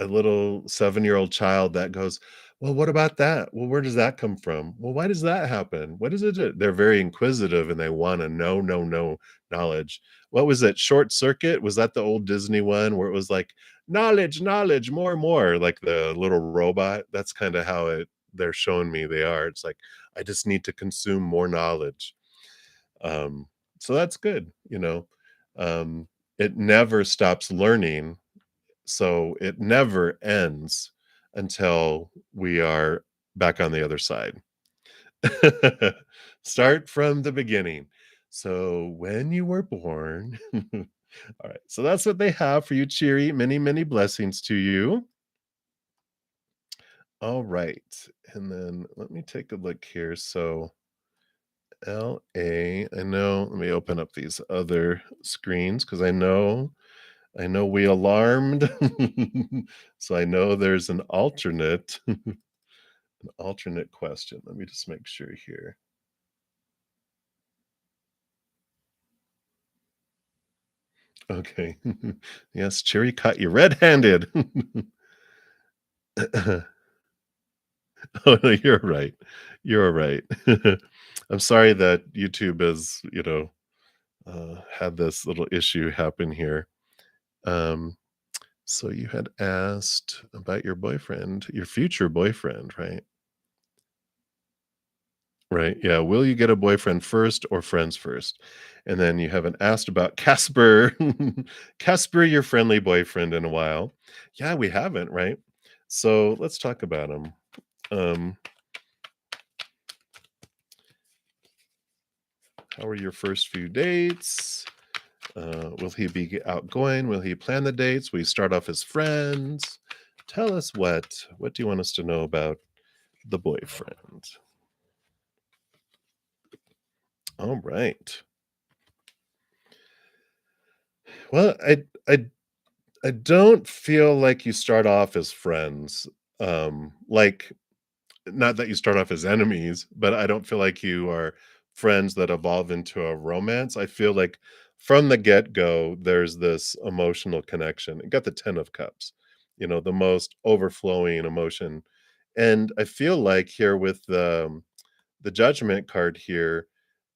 little 7-year-old child that goes, "Well, what about that? Well, where does that come from? Well, why does that happen? What is it do?" They're very inquisitive and they wanna know knowledge. What was it, Short Circuit? Was that the old Disney one where it was like, "Knowledge, knowledge, more," like the little robot? That's kinda how they're showing me they are. It's like, I just need to consume more knowledge. Um, so that's good, it never stops learning, so it never ends until we are back on the other side. Start from the beginning. So when you were born. All right. So that's what they have for you, Cheery. Many, many blessings to you. All right. And then let me take a look here. So LA, I know, let me open up these other screens because I know we alarmed. So I know there's an alternate an alternate question. Let me just make sure here. Okay. Yes, Cherry caught you red-handed. Oh, no, you're right. You're right. I'm sorry that YouTube has, had this little issue happen here. Um, so you had asked about your boyfriend, your future boyfriend, right? Right, yeah, will you get a boyfriend first or friends first? And then you haven't asked about Casper. Casper, your friendly boyfriend, in a while. Yeah, we haven't, right? So let's talk about him. Um, how are your first few dates? Will he be outgoing? Will he plan the dates? Will he start off as friends? Tell us what. What do you want us to know about the boyfriend? All right. Well, I don't feel like you start off as friends. Like, not that you start off as enemies, but I don't feel like you are friends that evolve into a romance. I feel like from the get-go, there's this emotional connection. You got the 10 of cups, the most overflowing emotion. And I feel like here with the judgment card here,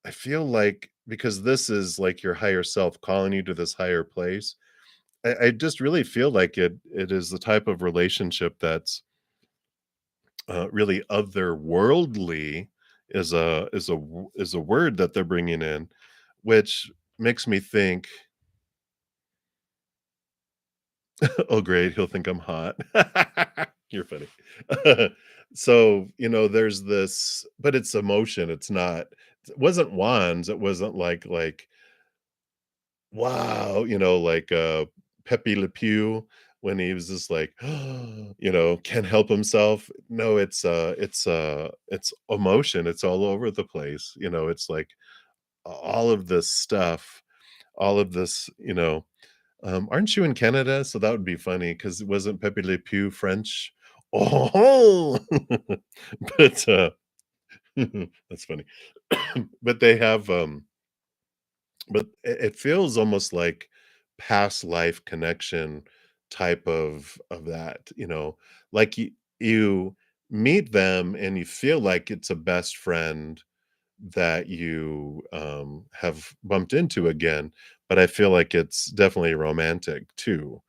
I feel like because this is like your higher self calling you to this higher place, I just really feel like it is the type of relationship that's, really otherworldly is a word that they're bringing in, which makes me think, "Oh, great, he'll think I'm hot." You're funny. So, there's this but it's emotion, it wasn't wands, it wasn't like wow, like, Pepe Le Pew when he was just like, can't help himself. No, it's emotion, it's all over the place, it's like all of this stuff, all of this, aren't you in Canada? So that would be funny because it wasn't Pepe Le Pew French? Oh, but, that's funny. But they have, but it feels almost like past life connection type of that, like you meet them and you feel like it's a best friend that you have bumped into again, but I feel like it's definitely romantic too,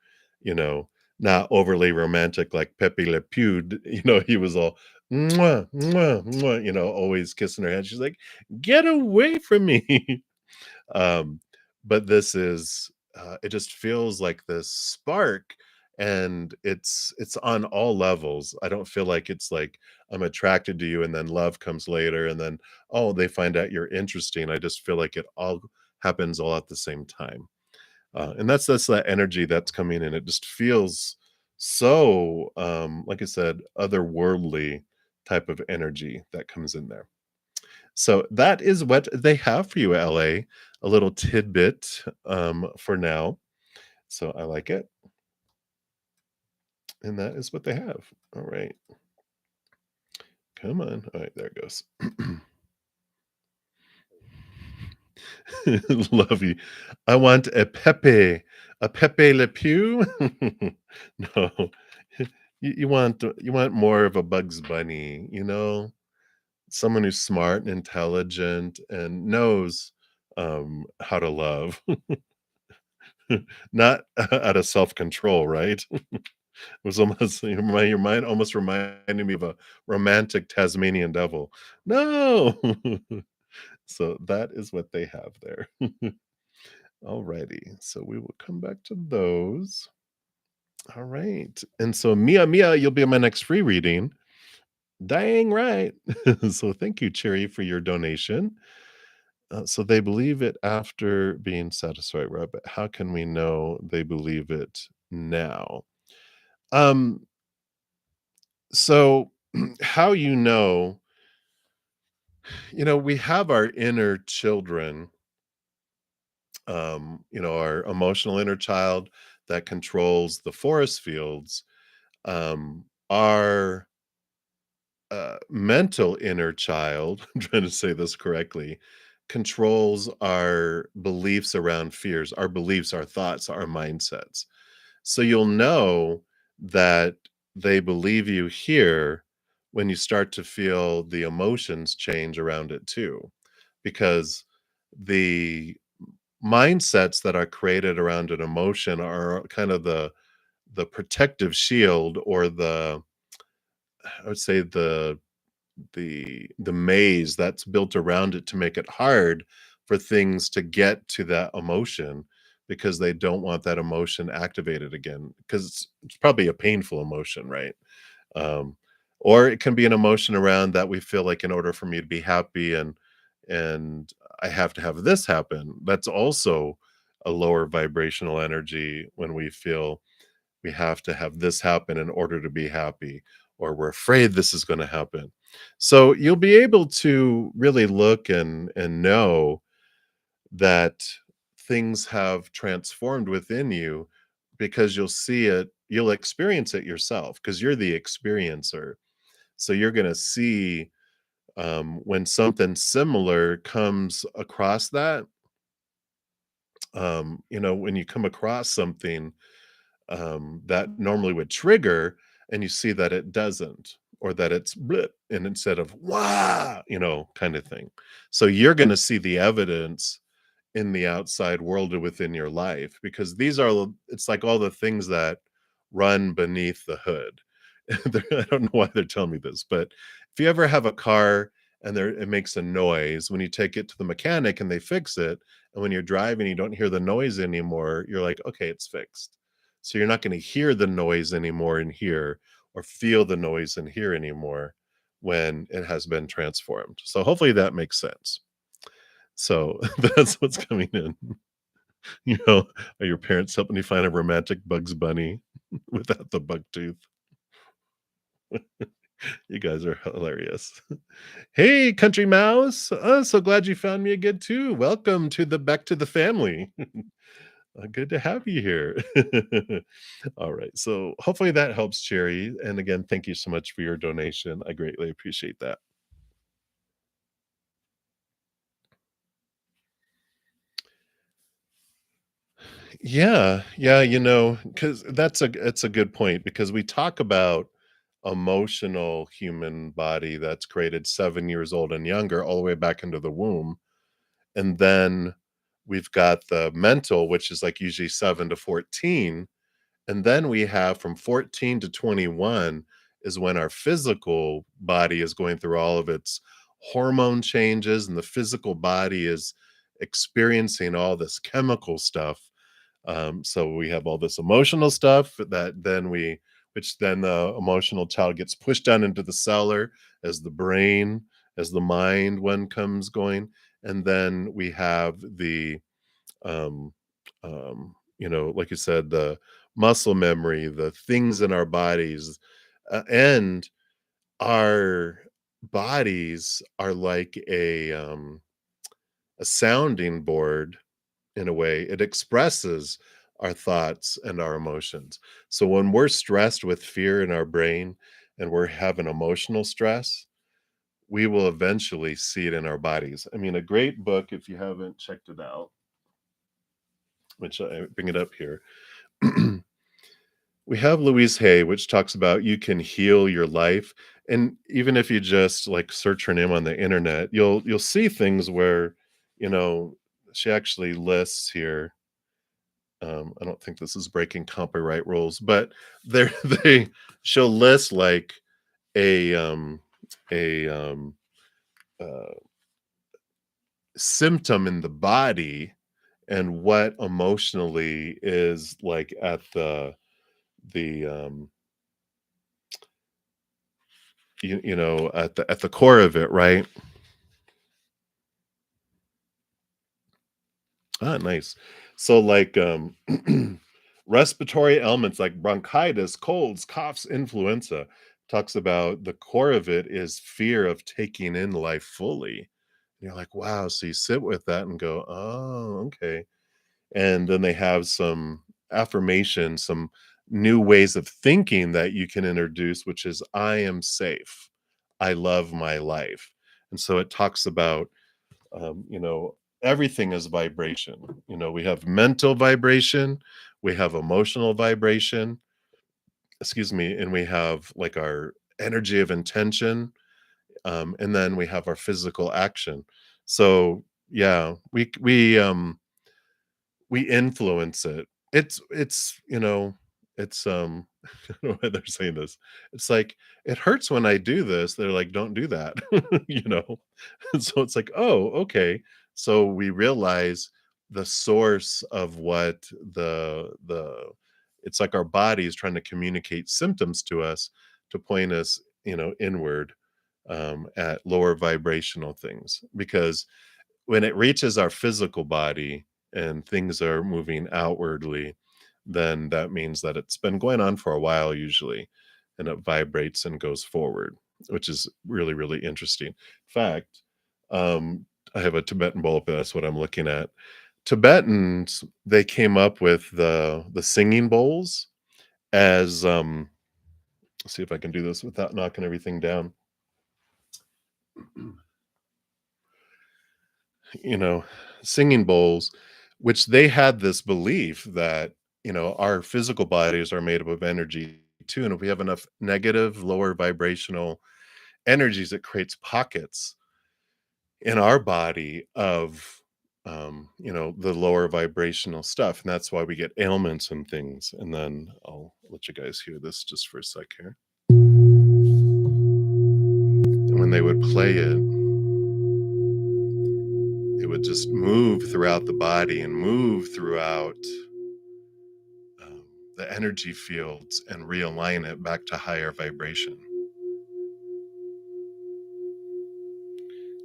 you know, not overly romantic like Pepe Le Pew, he was all mwah, mwah, mwah, always kissing her hand. She's like, get away from me. Um, but this is it just feels like this spark, and it's on all levels. I don't feel like it's like I'm attracted to you and then love comes later and then oh they find out you're interesting. I just feel like it all happens all at the same time. And that's that energy that's coming in. It just feels so, like I said, otherworldly type of energy that comes in there. So that is what they have for you, LA. A little tidbit for now. So I like it. And that is what they have. All right. Come on. All right, there it goes. Love you. I want a Pepe Le Pew. No, you want more of a Bugs Bunny, someone who's smart and intelligent and knows how to love, not out of self control, right? It was almost your mind almost reminded me of a romantic Tasmanian devil. No. So that is what they have there. Alrighty, so we will come back to those. All right, and so Mia, you'll be on my next free reading. Dang right. So thank you, Cherry, for your donation. So they believe it after being satisfied, right? But how can we know they believe it now? Um, so how we have our inner children, our emotional inner child that controls the forest fields. Our mental inner child, I'm trying to say this correctly, controls our beliefs around fears, our beliefs, our thoughts, our mindsets. So you'll know that they believe you here when you start to feel the emotions change around it too, because the mindsets that are created around an emotion are kind of the protective shield, or I would say the maze that's built around it to make it hard for things to get to that emotion, because they don't want that emotion activated again, because it's probably a painful emotion, right? um, or it can be an emotion around that we feel like, in order for me to be happy and I have to have this happen. That's also a lower vibrational energy, when we feel we have to have this happen in order to be happy, or we're afraid this is going to happen. So you'll be able to really look and know that things have transformed within you, because you'll experience it yourself, because you're the experiencer. So you're going to see, when something similar comes across that, when you come across something that normally would trigger, and you see that it doesn't, or that it's blip, and instead of wah, kind of thing. So you're going to see the evidence in the outside world or within your life, because it's like all the things that run beneath the hood. I don't know why they're telling me this, but if you ever have a car and it makes a noise when you take it to the mechanic and they fix it, and when you're driving you don't hear the noise anymore, you're like, okay, it's fixed. So you're not going to hear the noise anymore in here, or feel the noise in here anymore, when it has been transformed. So hopefully that makes sense. So that's what's coming in. Are your parents helping you find a romantic Bugs Bunny without the bug tooth? You guys are hilarious. Hey, Country Mouse. So glad you found me again too. Welcome to the back to the family. Good to have you here. All right. So hopefully that helps, Cherry. And again, thank you so much for your donation. I greatly appreciate that. Yeah, yeah, because it's a good point, because we talk about emotional human body that's created 7 years old and younger, all the way back into the womb. And then we've got the mental, which is like usually 7 to 14. And then we have from 14 to 21 is when our physical body is going through all of its hormone changes, and the physical body is experiencing all this chemical stuff. So we have all this emotional stuff which then the emotional child gets pushed down into the cellar, as the brain, as the mind one comes going. And then we have the um, like you said, the muscle memory, the things in our bodies, and our bodies are like a sounding board in a way. It expresses our thoughts and our emotions. So when we're stressed with fear in our brain and we're having emotional stress, we will eventually see it in our bodies. I mean, a great book, if you haven't checked it out, which I bring it up here. We have Louise Hay, which talks about you can heal your life. And even if you just like search her name on the internet, you'll see things where, you know, she actually lists here. I don't think this is breaking copyright rules, but they're they she'll list like a a uh, symptom in the body and what emotionally is like at the at the core of it, right? Ah, nice. So like respiratory ailments like bronchitis, colds, coughs, influenza, talks about the core of it is fear of taking in life fully. And you're like, wow. So you sit with that and go, oh, okay. And then they have some affirmation, some new ways of thinking that you can introduce, which is I am safe. I love my life. And so it talks about everything is vibration. We have mental vibration, we have emotional vibration, excuse me, and we have like our energy of intention, and then we have our physical action. So yeah, we influence it. It's I don't know why they're saying this. It's like it hurts when I do this. They're like, don't do that. you know. And so it's like, oh, okay. So we realize the source of what the it's like our body is trying to communicate symptoms to us to point us, inward, at lower vibrational things. Because when it reaches our physical body and things are moving outwardly, then that means that it's been going on for a while usually, and it vibrates and goes forward, which is really, really interesting. In fact, um, I have a Tibetan bowl, but that's what I'm looking at. Tibetans, they came up with the singing bowls as let's see if I can do this without knocking everything down. you know, Singing bowls, which they had this belief that, our physical bodies are made up of energy too. And if we have enough negative, lower vibrational energies, it creates pockets in our body of, the lower vibrational stuff. And that's why we get ailments and things. And then I'll let you guys hear this just for a sec here. And when they would play it, it would just move throughout the body and move throughout um, the energy fields and realign it back to higher vibration.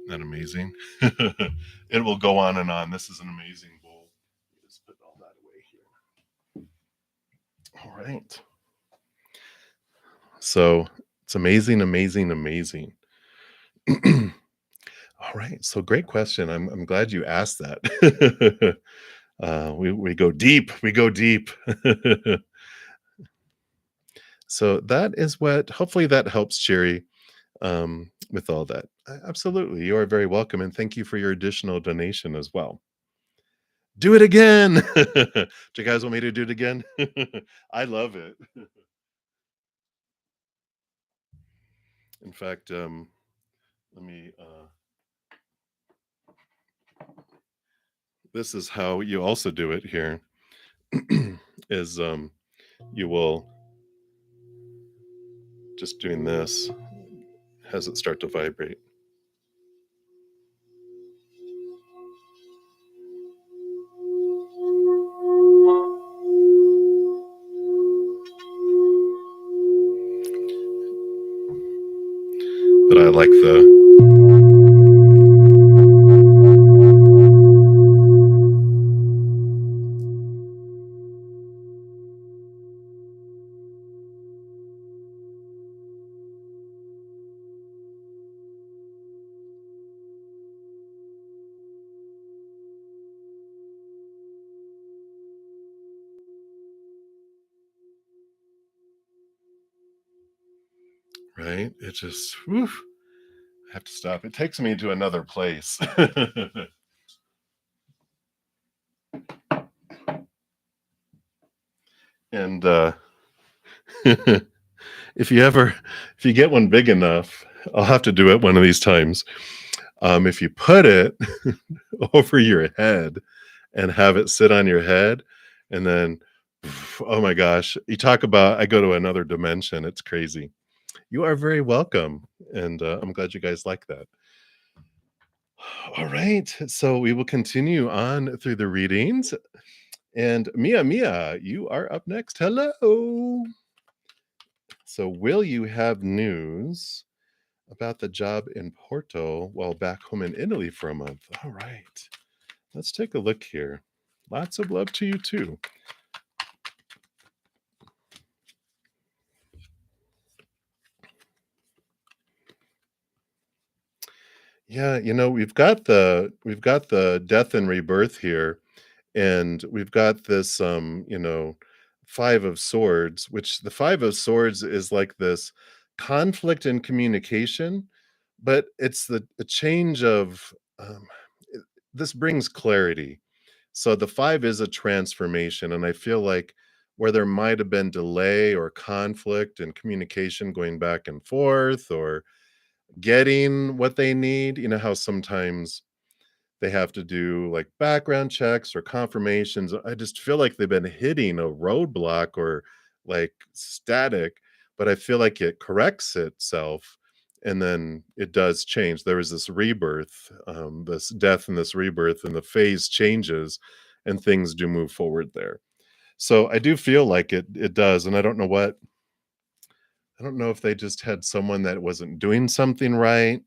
Isn't that amazing? It will go on and on. This is an amazing bowl. Just put all that away here. All right. So it's amazing, amazing, amazing. All right. So great question. I'm glad you asked that. We go deep. We go deep. So that is what, hopefully that helps, Cherry, with all that. Absolutely. You are very welcome. And thank you for your additional donation as well. Do it again. Do you guys want me to do it again? I love it. In fact, let me, this is how you also do it here is, you will just doing this has it start to vibrate. But I like right? It just, whew, I have to stop. It takes me to another place. And if you get one big enough, I'll have to do it one of these times. If you put it over your head and have it sit on your head, and then, oh my gosh, you talk about I go to another dimension. It's crazy. You are very welcome, and I'm glad you guys like that. All right, so we will continue on through the readings. And Mia, you are up next. Hello. So, will you have news about the job in Porto while back home in Italy for a month? All right, let's take a look here. Lots of love to you too. Yeah, we've got the death and rebirth here, and we've got this five of swords, which the five of swords is like this conflict and communication, but it's the a change of this brings clarity. So the five is a transformation, and I feel like where there might have been delay or conflict and communication going back and forth or getting what they need, you know how sometimes they have to do like background checks or confirmations. I just feel like they've been hitting a roadblock or like static, but I feel like it corrects itself and then it does change. There was this rebirth, this death and this rebirth, and the phase changes and things do move forward there. So I do feel like it does. And I don't know if they just had someone that wasn't doing something right,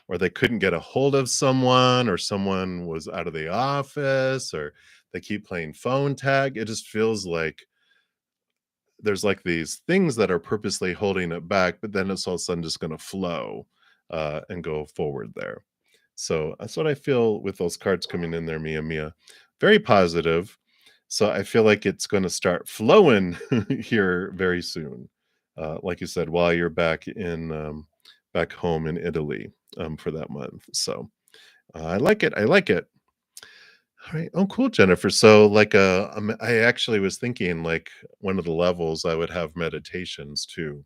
or they couldn't get a hold of someone, or someone was out of the office, or they keep playing phone tag. It just feels like there's like these things that are purposely holding it back, but then it's all of a sudden just going to flow and go forward there. So that's what I feel with those cards coming in there, Mia. Very positive. So I feel like it's going to start flowing here very soon. Like you said, while you're back home in Italy for that month. So I like it. I like it. All right. Oh, cool, Jennifer. So, like, I actually was thinking, like, one of the levels I would have meditations too.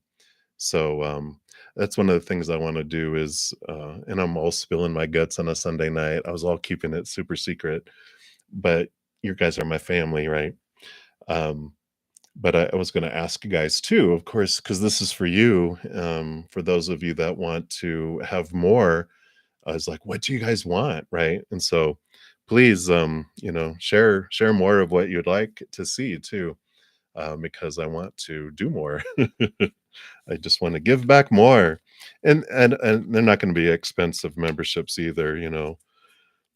So, that's one of the things I want to do is, and I'm all spilling my guts on a Sunday night. I was all keeping it super secret, but you guys are my family, right? Um, but I was going to ask you guys too, of course, because this is for you. For those of you that want to have more, I was like, "What do you guys want?" Right? And so, please, share more of what you'd like to see too, because I want to do more. I just want to give back more, and they're not going to be expensive memberships either.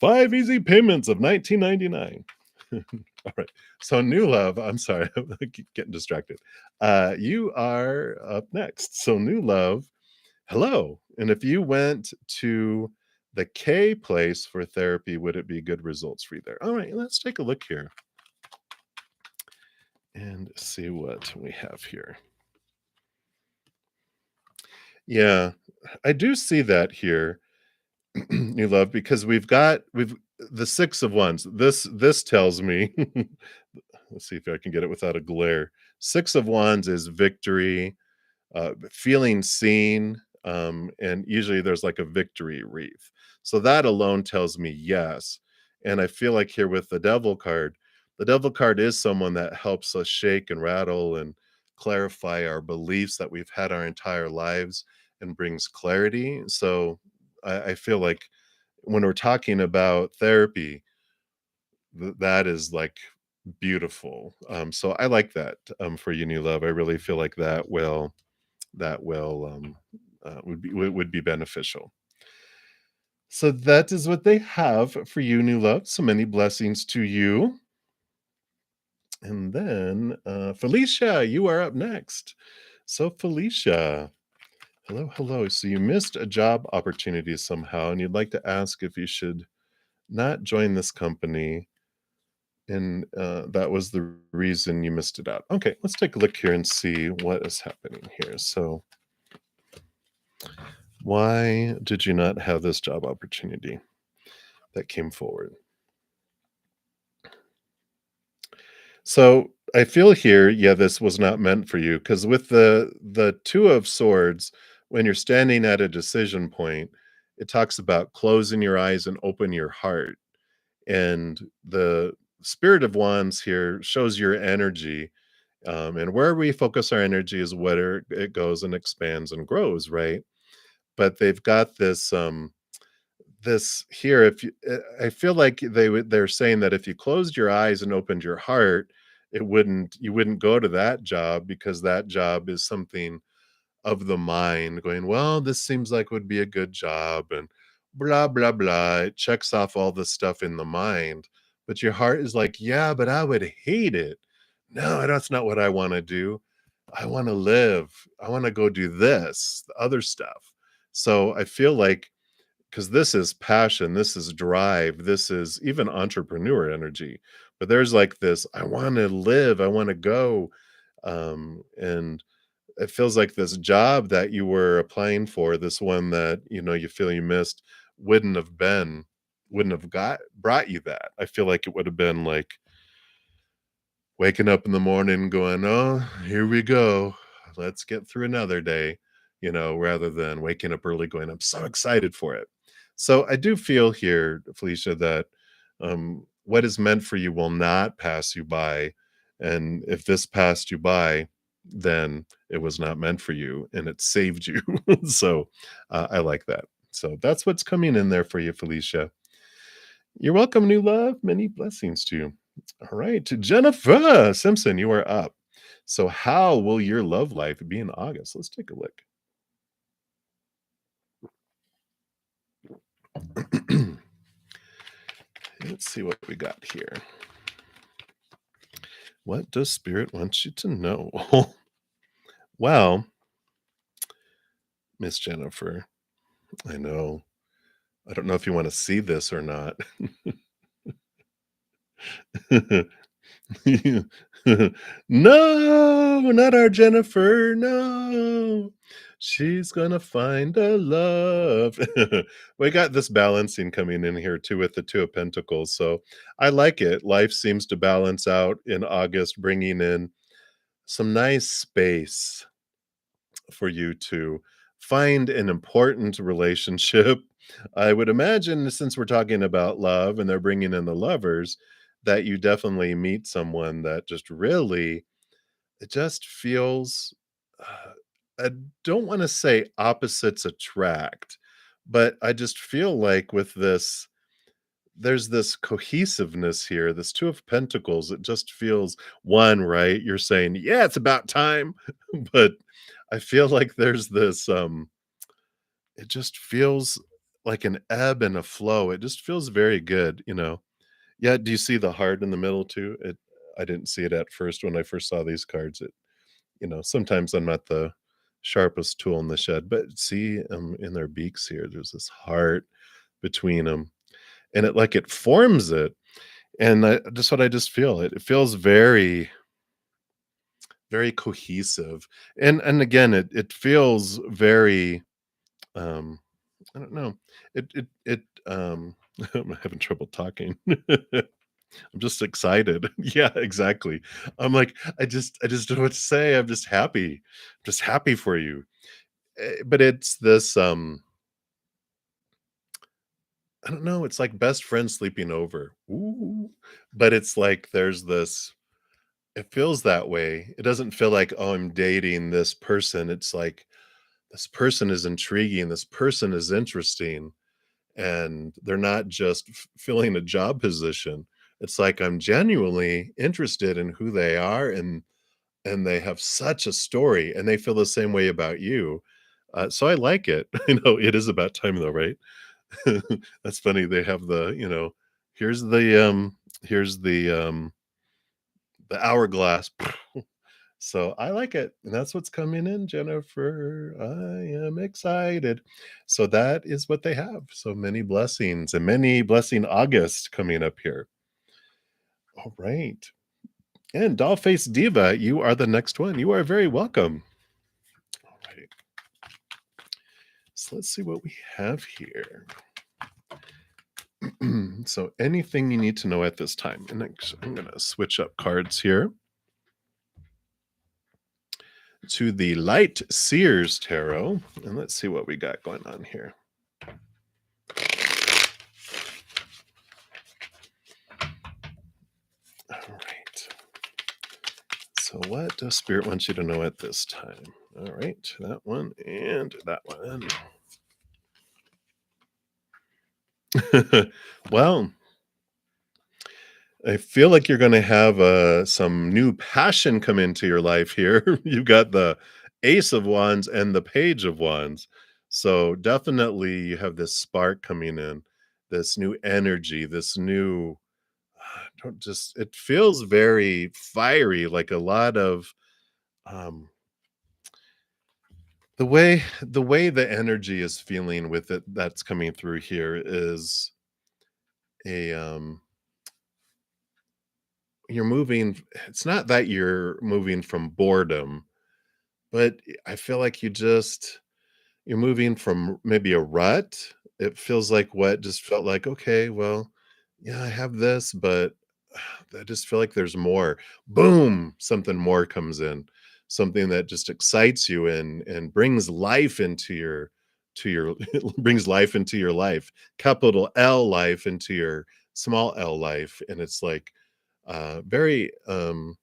5 easy payments of 19.99. All right. So, new love. I'm sorry, I keep getting distracted. You are up next. So, new love. Hello. And if you went to the K place for therapy, would it be good results for you there? All right, let's take a look here and see what we have here. Yeah, I do see that here, new love, because we've the 6 of Wands. This tells me, let's see if I can get it without a glare. 6 of Wands is victory, feeling seen, and usually there's like a victory wreath. So that alone tells me yes. And I feel like here with the devil card is someone that helps us shake and rattle and clarify our beliefs that we've had our entire lives and brings clarity. So I feel like when we're talking about therapy, that is like beautiful. So I like that for you, new love. I really feel like that would be beneficial. So that is what they have for you, new love. So many blessings to you. And then Felicia, you are up next. So Felicia, hello, hello. So you missed a job opportunity somehow, and you'd like to ask if you should not join this company, and that was the reason you missed it out. Okay, let's take a look here and see what is happening here. So Why did you not have this job opportunity that came forward? So I feel here, yeah, this was not meant for you because with the Two of Swords, when you're standing at a decision point, it talks about closing your eyes and open your heart. And the Spirit of Wands here shows your energy. And where we focus our energy is where it goes and expands and grows, right? But they've got this here, if you I feel like they're saying that if you closed your eyes and opened your heart, it wouldn't you wouldn't go to that job because that job is something of the mind going, "Well, this seems like would be a good job," and blah, blah, blah. It checks off all the stuff in the mind, but your heart is like, "Yeah, but I would hate it. No, that's not what I wanna do. I wanna live. I wanna go do this, the other stuff." So I feel like because this is passion, this is drive, this is even entrepreneur energy. But there's like this, I want to live, I want to go. And it feels like this job that you were applying for, this one that you feel you missed, wouldn't have been, wouldn't have got brought you that. I feel like it would have been like waking up in the morning going, "Oh, here we go. Let's get through another day," rather than waking up early going, "I'm so excited for it." So I do feel here, Felicia, that what is meant for you will not pass you by. And if this passed you by, then it was not meant for you and it saved you. So I like that. So that's what's coming in there for you, Felicia. You're welcome, new love. Many blessings to you. All right, to Jennifer Simpson, you are up. So, how will your love life be in August? Let's take a look. Let's see what we got here. What does Spirit want you to know? Well, Miss Jennifer, I know. I don't know if you want to see this or not. No, not our Jennifer. No, she's gonna find a love. We got this balancing coming in here too with the Two of Pentacles. So I like it. Life seems to balance out in August, bringing in some nice space for you to find an important relationship. I would imagine, since we're talking about love and they're bringing in the lovers, that you definitely meet someone that just really, it just feels, I don't want to say opposites attract, but I just feel like with this, there's this cohesiveness here. This Two of Pentacles, it just feels one, right? You're saying, yeah, it's about time. But I feel like there's this, it just feels like an ebb and a flow. It just feels very good. Yeah, do you see the heart in the middle too? I didn't see it at first when I first saw these cards. Sometimes I'm not the sharpest tool in the shed, but see, in their beaks here, there's this heart between them, and it forms it. And just what I just feel, it feels very, very cohesive. And again, it feels very, um, I don't know. I'm having trouble talking. I'm just excited. Yeah, exactly. I'm like, I just don't know what to say. I'm just happy. I'm just happy for you. But it's this, I don't know, it's like best friends sleeping over. Ooh. But it's like there's this, it feels that way. It doesn't feel like, oh, I'm dating this person. It's like this person is intriguing. This person is interesting. And they're not just filling a job position. It's like I'm genuinely interested in who they are, and they have such a story, and they feel the same way about you. So I like it. It is about time though, right? That's funny. They have here's the hourglass. So I like it. And that's what's coming in, Jennifer. I am excited. So that is what they have. So many blessings and many blessing August coming up here. All right. And Dollface Diva, you are the next one. You are very welcome. All right. So let's see what we have here. So anything you need to know at this time. And I'm going to switch up cards here to the Light Seers Tarot. And let's see what we got going on here. All right. So what does Spirit want you to know at this time? All right. That one and that one. Well, I feel like you're gonna have, some new passion come into your life here. You got the Ace of Wands and the Page of Wands. So, definitely, you have this spark coming in, this new energy, this new don't just it feels very fiery, like a lot of, um the way the energy is feeling with it that's coming through here is a, you're moving it's not that you're moving from boredom, but I feel like you're moving from maybe a rut. It feels like what just felt like, okay, well, yeah, I have this, but I just feel like there's more. Boom, something more comes in. Something that just excites you and brings life into your brings life into your life. Capital L life into your small L life. And it's like very and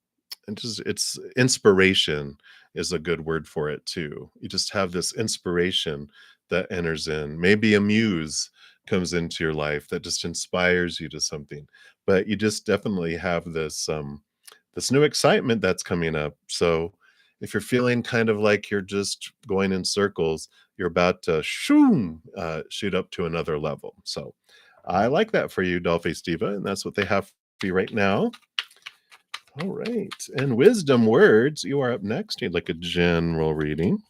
just it's inspiration is a good word for it too. You just have this inspiration that enters in. Maybe a muse comes into your life that just inspires you to something. But you just definitely have this new excitement that's coming up. So if you're feeling kind of like you're just going in circles, you're about to shoot up to another level. So I like that for you, Dollface Diva, and that's what they have for you right now. All right. And wisdom words, you are up next. You'd like a general reading.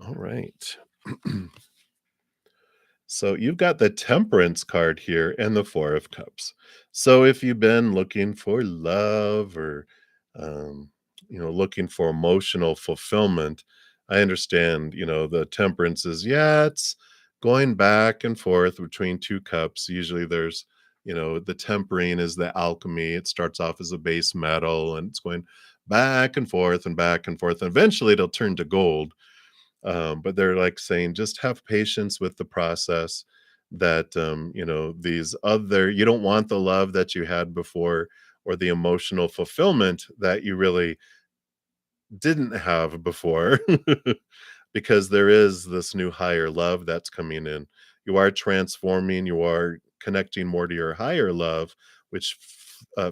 All right. So you've got the Temperance card here and the Four of Cups. So if you've been looking for love or, um, looking for emotional fulfillment, I understand, the Temperance is, yeah, it's going back and forth between two cups. Usually there's, the tempering is the alchemy. It starts off as a base metal and it's going back and forth and back and forth. And eventually it'll turn to gold, but they're like saying just have patience with the process, that these other you don't want the love that you had before or the emotional fulfillment that you really didn't have before, because there is this new higher love that's coming in. You are transforming, you are connecting more to your higher love, which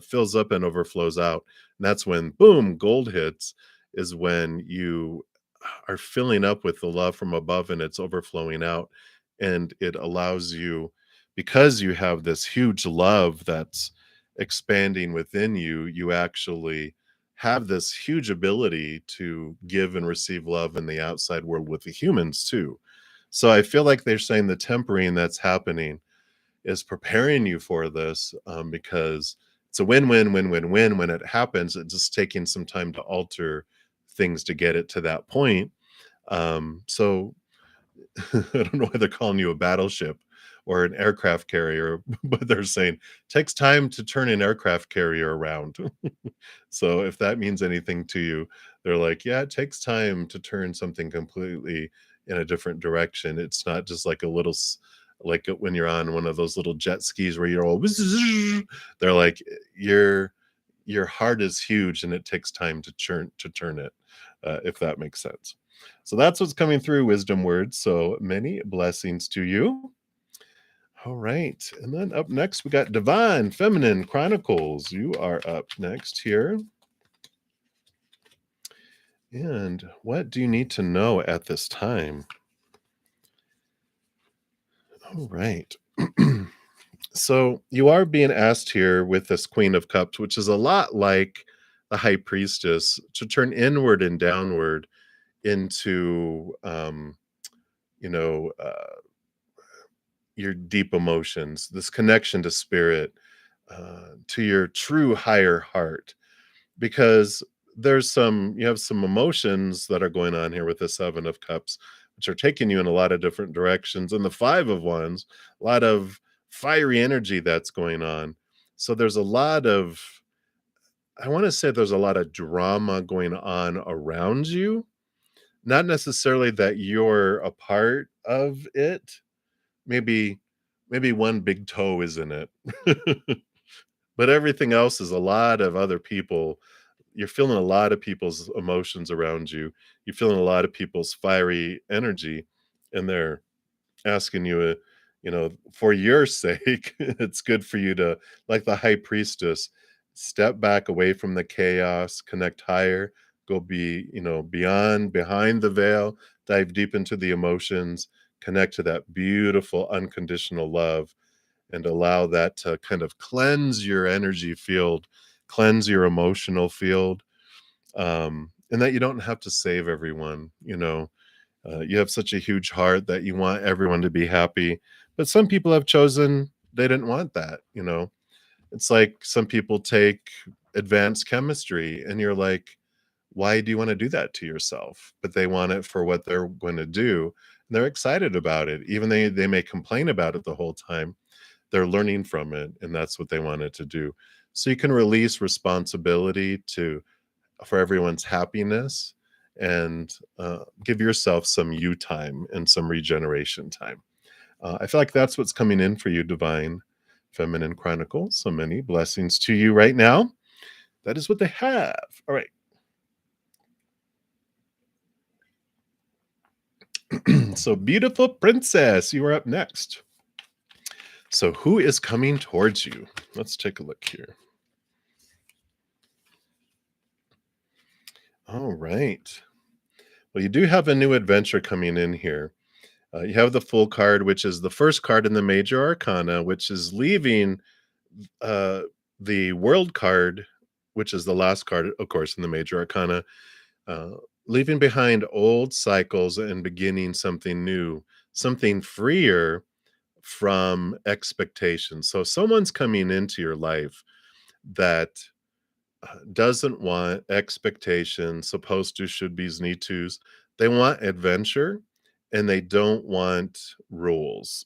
fills up and overflows out. And that's when, boom, gold hits, is when you are filling up with the love from above and it's overflowing out. And it allows you, because you have this huge love that's expanding within you, you actually have this huge ability to give and receive love in the outside world with the humans too. So I feel like they're saying the tempering that's happening is preparing you for this, because it's a win-win-win-win-win when it happens. It's just taking some time to alter things to get it to that point. So I don't know why they're calling you a battleship or an aircraft carrier, but they're saying takes time to turn an aircraft carrier around. So if that means anything to you, they're like, yeah, it takes time to turn something completely in a different direction. It's not just like a little like when you're on one of those little jet skis where you're all they're like your heart is huge and it takes time to turn it, if that makes sense. So that's what's coming through wisdom words. So many blessings to you. All right. And then up next, we got Divine Feminine Chronicles. You are up next here. And what do you need to know at this time? All right. So you are being asked here with this Queen of Cups, which is a lot like the High Priestess, to turn inward and downward into, you know, uh, your deep emotions, this connection to spirit, to your true higher heart, because you have some emotions that are going on here with the 7 of Cups, which are taking you in a lot of different directions, and the 5 of Wands, a lot of fiery energy that's going on. So there's a lot of I wanna say there's a lot of drama going on around you, not necessarily that you're a part of it. Maybe maybe one big toe is in it. But everything else is a lot of other people. You're feeling a lot of people's emotions around you. You're feeling a lot of people's fiery energy, and they're asking you, for your sake, it's good for you to, like the high priestess, step back away from the chaos, connect higher, go beyond, behind the veil, dive deep into the emotions, connect to that beautiful unconditional love, and allow that to kind of cleanse your energy field, cleanse your emotional field, and that you don't have to save everyone. You have such a huge heart that you want everyone to be happy, but some people have chosen they didn't want that. It's like some people take advanced chemistry, and you're like, why do you want to do that to yourself? But they want it for what they're going to do. And they're excited about it. Even they may complain about it the whole time, they're learning from it, and that's what they wanted to do. So you can release responsibility to for everyone's happiness, and give yourself some you time and some regeneration time. I feel like that's what's coming in for you, Divine Feminine Chronicles. So many blessings to you right now. That is what they have. All right. So, beautiful princess, you are up next. So, who is coming towards you? Let's take a look here. All right. Well, you do have a new adventure coming in here. You have the Full card, which is the first card in the Major Arcana, which is leaving uh, the World card, which is the last card, of course, in the Major Arcana, uh, leaving behind old cycles and beginning something new, something freer from expectations. So, someone's coming into your life that doesn't want expectations, supposed to, should be's, need tos. They want adventure, and they don't want rules.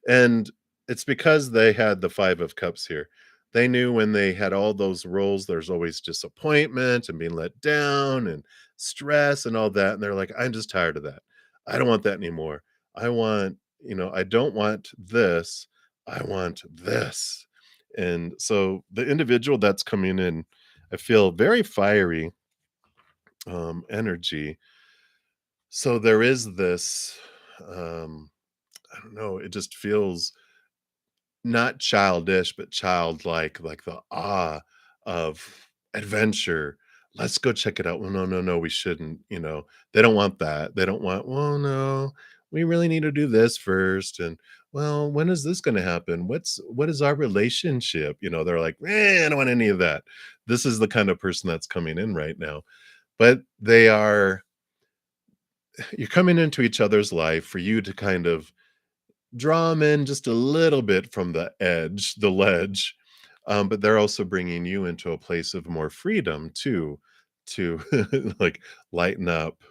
And it's because they had the 5 of Cups here. They knew when they had all those roles, there's always disappointment and being let down and stress and all that. And they're like, I'm just tired of that. I don't want that anymore. I want, I don't want this. I want this. And so the individual that's coming in, I feel very fiery energy. So there is this, I don't know, it just feels not childish, but childlike, like the awe of adventure. Let's go check it out. Well, no, no, no, we shouldn't. They don't want that. They don't want, well, no, we really need to do this first. And well, when is this going to happen? What is our relationship? They're like, I don't want any of that. This is the kind of person that's coming in right now. But you're coming into each other's life for you to kind of draw them in just a little bit from the ledge, but they're also bringing you into a place of more freedom too, to like lighten up.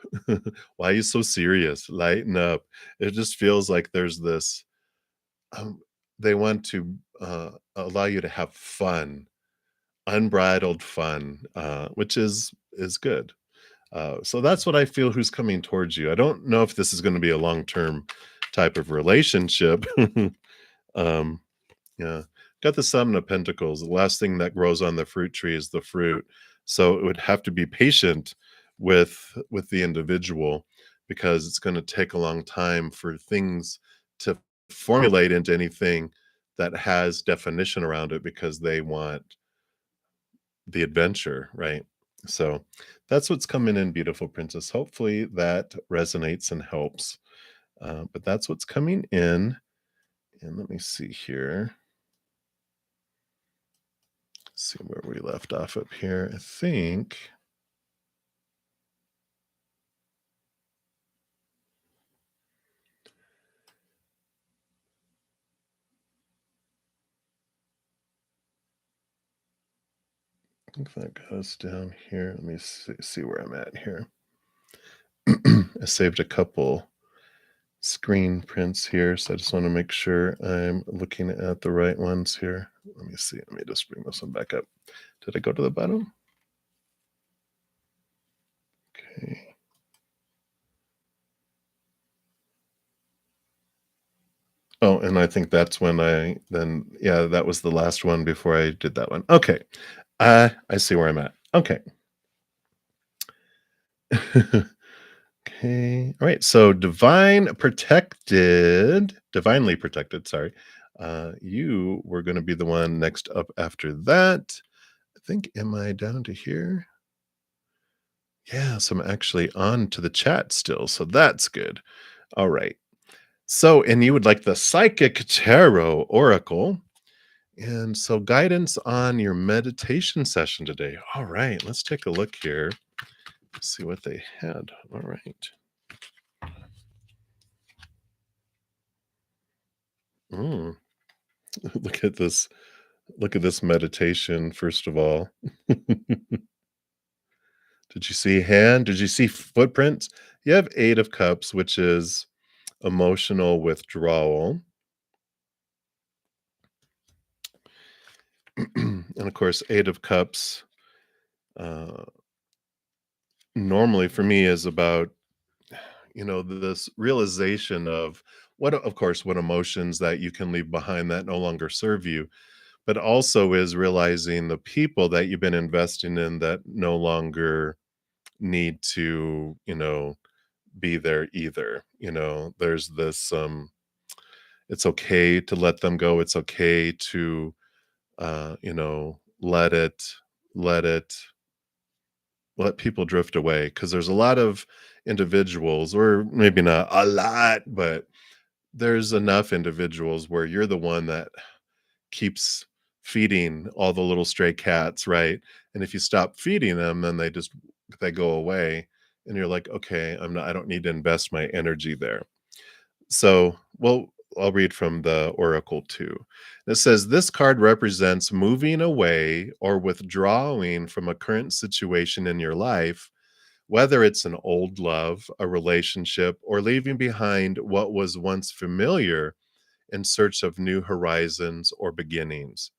Why are you so serious? Lighten up. It just feels like there's this. Um, they want to allow you to have fun, unbridled fun, which is good. So that's what I feel who's coming towards you. I don't know if this is going to be a long term type of relationship. um, yeah, got the 7 of Pentacles. The last thing that grows on the fruit tree is the fruit. So it would have to be patient with the individual, because it's going to take a long time for things to formulate into anything that has definition around it, because they want the adventure, right? So that's what's coming in, beautiful princess. Hopefully that resonates and helps. But that's what's coming in. And let me see here. See where we left off up here. I think. think that goes down here. Let me see where I'm at here. I saved a couple screen prints here, so I just want to make sure I'm looking at the right ones here. Let me see. Let me just bring this one back up. Did I go to the bottom? Okay. Oh, and I think that's when yeah, that was the last one before I did that one. Okay. I see where I'm at. Okay. Okay. All right. So divinely protected, sorry. You were going to be the one next up after that. I think, am I down to here? Yeah, so I'm actually on to the chat still. So that's good. All right. So, and you would like the Psychic Tarot Oracle. And so, guidance on your meditation session today. All right, let's take a look here. See what they had. All right. Mm, look at this. Look at this meditation, first of all. Did you see hand? Did you see footprints? You have Eight of Cups, which is emotional withdrawal. And of course, Eight of Cups uh, normally for me is about, this realization of what emotions that you can leave behind that no longer serve you, but also is realizing the people that you've been investing in that no longer need to, be there either. There's this, it's okay to let them go. It's okay to, let it, let people drift away, because there's a lot of individuals, or maybe not a lot, but there's enough individuals where you're the one that keeps feeding all the little stray cats, right? And if you stop feeding them, then they go away, and you're like, okay, I don't need to invest my energy there. So, well, I'll read from the Oracle too. It says this card represents moving away or withdrawing from a current situation in your life, whether it's an old love, a relationship, or leaving behind what was once familiar in search of new horizons or beginnings.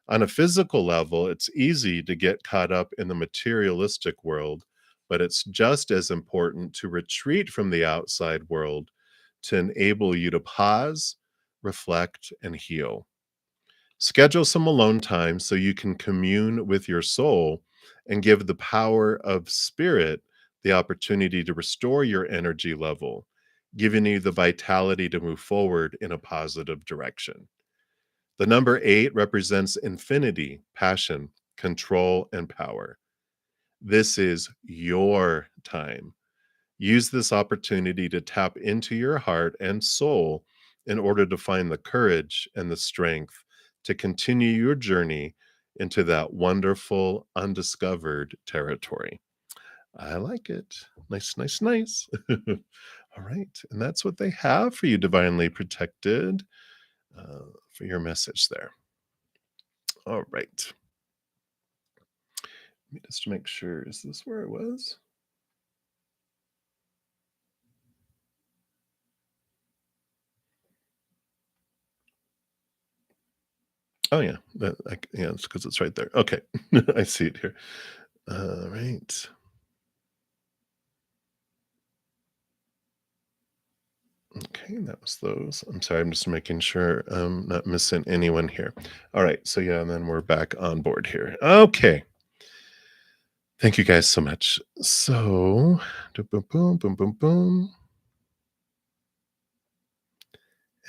On a physical level, it's easy to get caught up in the materialistic world, but it's just as important to retreat from the outside world to enable you to pause, reflect, and heal. Schedule some alone time so you can commune with your soul and give the power of spirit the opportunity to restore your energy level, giving you the vitality to move forward in a positive direction. The number eight represents infinity, passion, control, and power. This is your time. Use this opportunity to tap into your heart and soul in order to find the courage and the strength to continue your journey into that wonderful, undiscovered territory. I like it. Nice, nice, nice. All right. And that's what they have for you, divinely protected, for your message there. All right. Let me just make sure. Is this where it was? Oh yeah, yeah, it's because it's right there. Okay, I see it here. All right. Okay, that was those. I'm sorry, I'm just making sure I'm not missing anyone here. All right, so yeah, and then we're back on board here. Okay, thank you guys so much. So, boom, boom, boom, boom, boom.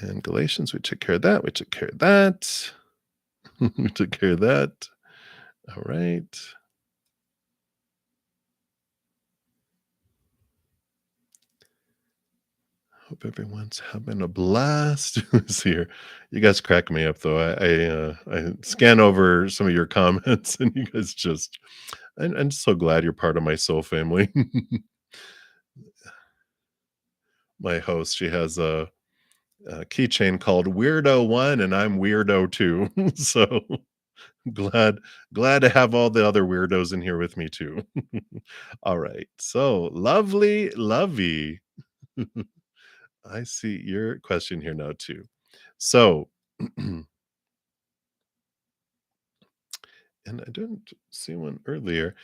And Galatians, we took care of that. We took care of that. We took care of that. All right. Hope everyone's having a blast this year. You guys crack me up though. I scan over some of your comments and you guys just I'm so glad you're part of my soul family. My host, she has a keychain called Weirdo One, and I'm Weirdo Two. So Glad glad to have all the other weirdos in here with me too. All right. So, lovely lovey. I see your question here now too. So, and I didn't see one earlier.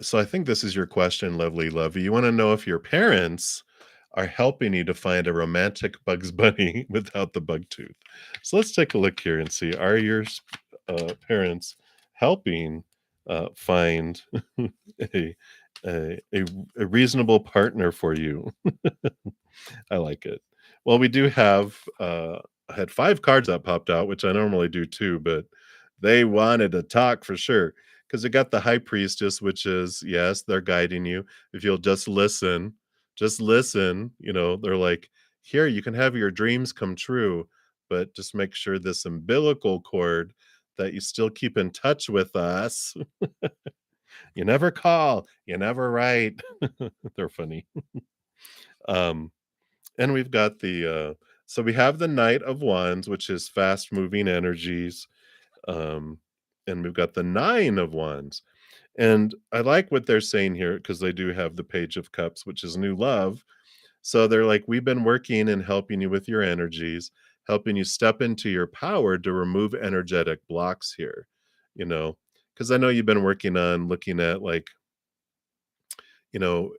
So I think this is your question, lovely lovey. You want to know if your parents are helping you to find a romantic Bugs Bunny without the bug tooth. So let's take a look here and see, are your parents helping find a, a reasonable partner for you? I like it. Well, we do have I had 5 cards that popped out, which I normally do too, but they wanted to talk for sure. Because we got the High Priestess, which is, yes, they're guiding you. If you'll just listen, they're like, "Here, you can have your dreams come true, but just make sure this umbilical cord that you still keep in touch with us. You never call, you never write." They're funny. Um and we've got so we have the Knight of Wands, which is fast moving energies. Um, and we've got the Nine of Wands. And I like what they're saying here because they do have the Page of Cups, which is new love. So they're like, we've been working and helping you with your energies, helping you step into your power to remove energetic blocks here, you know, because I know you've been working on looking at like,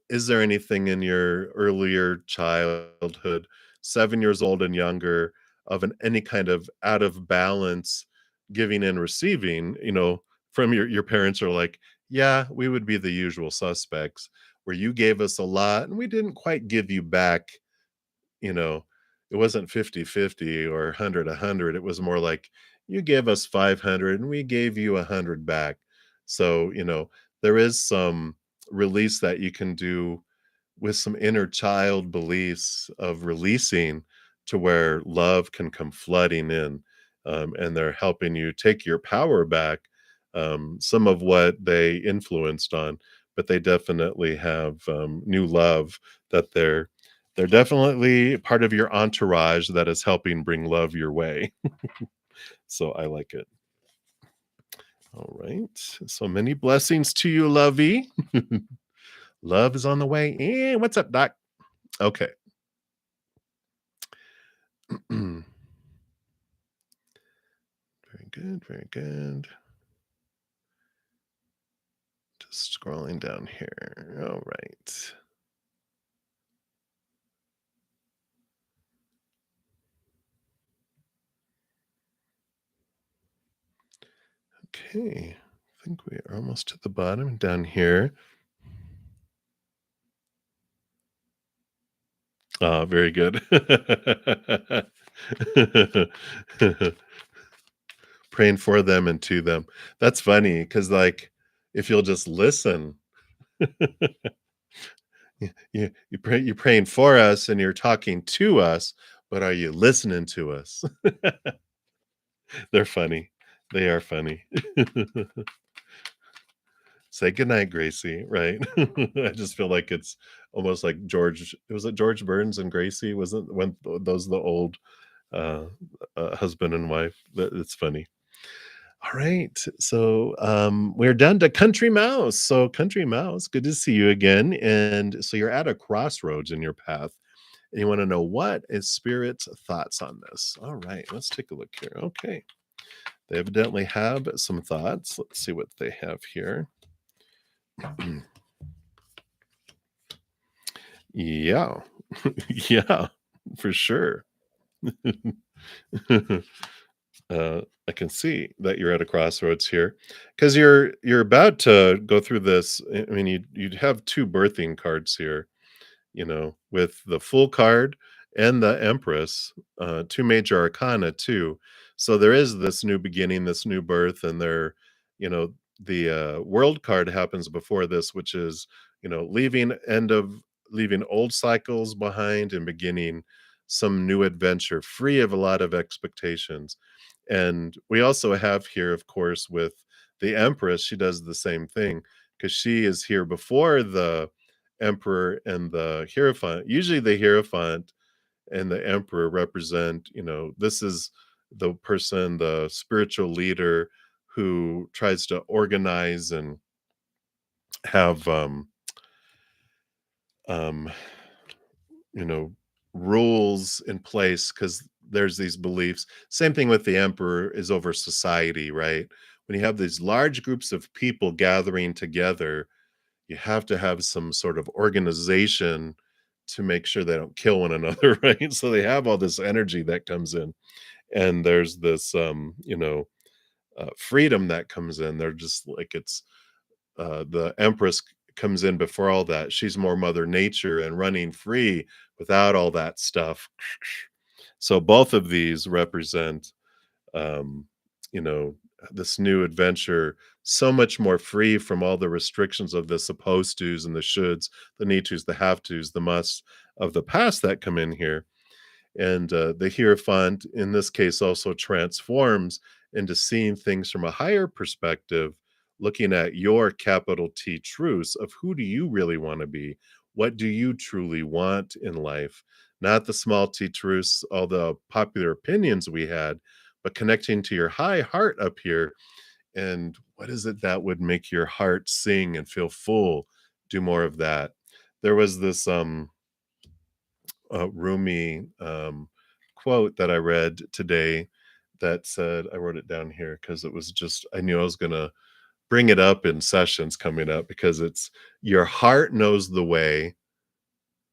is there anything in your earlier childhood, 7 years old and younger, of any kind of out of balance giving and receiving, from your parents are like, "Yeah, we would be the usual suspects, where you gave us a lot and we didn't quite give you back," you know, it wasn't 50-50 or 100-100. It was more like, "You gave us 500 and we gave you 100 back." So, there is some release that you can do with some inner child beliefs of releasing to where love can come flooding in, and they're helping you take your power back, some of what they influenced on, but they definitely have new love that they're definitely part of your entourage that is helping bring love your way. So I like it. All right. So many blessings to you, lovey. Love is on the way. What's up, Doc? Okay. Very good. Very good. Just scrolling down here. All right. Okay. I think we are almost to the bottom down here. Very good. Praying for them and to them. That's funny because, like, if you'll just listen, you're praying for us and you're talking to us, but are you listening to us? They're funny. They are funny. Say goodnight, Gracie, right? I just feel like it's almost like George was it George Burns and Gracie? Wasn't when those the old uh, husband and wife? It's funny. All right. So we're down to Country Mouse. So Country Mouse, good to see you again. And so you're at a crossroads in your path. And you want to know what is Spirit's thoughts on this. All right, let's take a look here. Okay. They evidently have some thoughts. Let's see what they have here. Yeah. Yeah, for sure. I can see that you're at a crossroads here because you're about to go through this. I mean, you'd have 2 birthing cards here, with the Full card and the Empress, 2 major arcana too. So there is this new beginning, this new birth, and the World card happens before this, which is, leaving old cycles behind and beginning some new adventure, free of a lot of expectations. And we also have here, of course, with the Empress, she does the same thing because she is here before the Emperor and the Hierophant. Usually the Hierophant and the Emperor represent, this is the person, the spiritual leader who tries to organize and have um you know, rules in place because there's these beliefs. Same thing with the emperor is over society, right? When you have these large groups of people gathering together, you have to have some sort of organization to make sure they don't kill one another, right? So they have all this energy that comes in, and there's this, freedom that comes in. They're just like the empress comes in before all that. She's more mother nature and running free without all that stuff. So both of these represent, um, you know, this new adventure, so much more free from all the restrictions of the supposed tos and the shoulds, the need tos, the have tos, the musts of the past that come in here. And the Hierophant, in this case, also transforms into seeing things from a higher perspective, looking at your capital T truths of who do you really want to be? What do you truly want in life? Not the small t truths, all the popular opinions we had, but connecting to your high heart up here. And what is it that would make your heart sing and feel full? Do more of that. There was this Rumi quote that I read today that said, I wrote it down here because it was just, I knew I was going to bring it up in sessions coming up because it's your heart knows the way,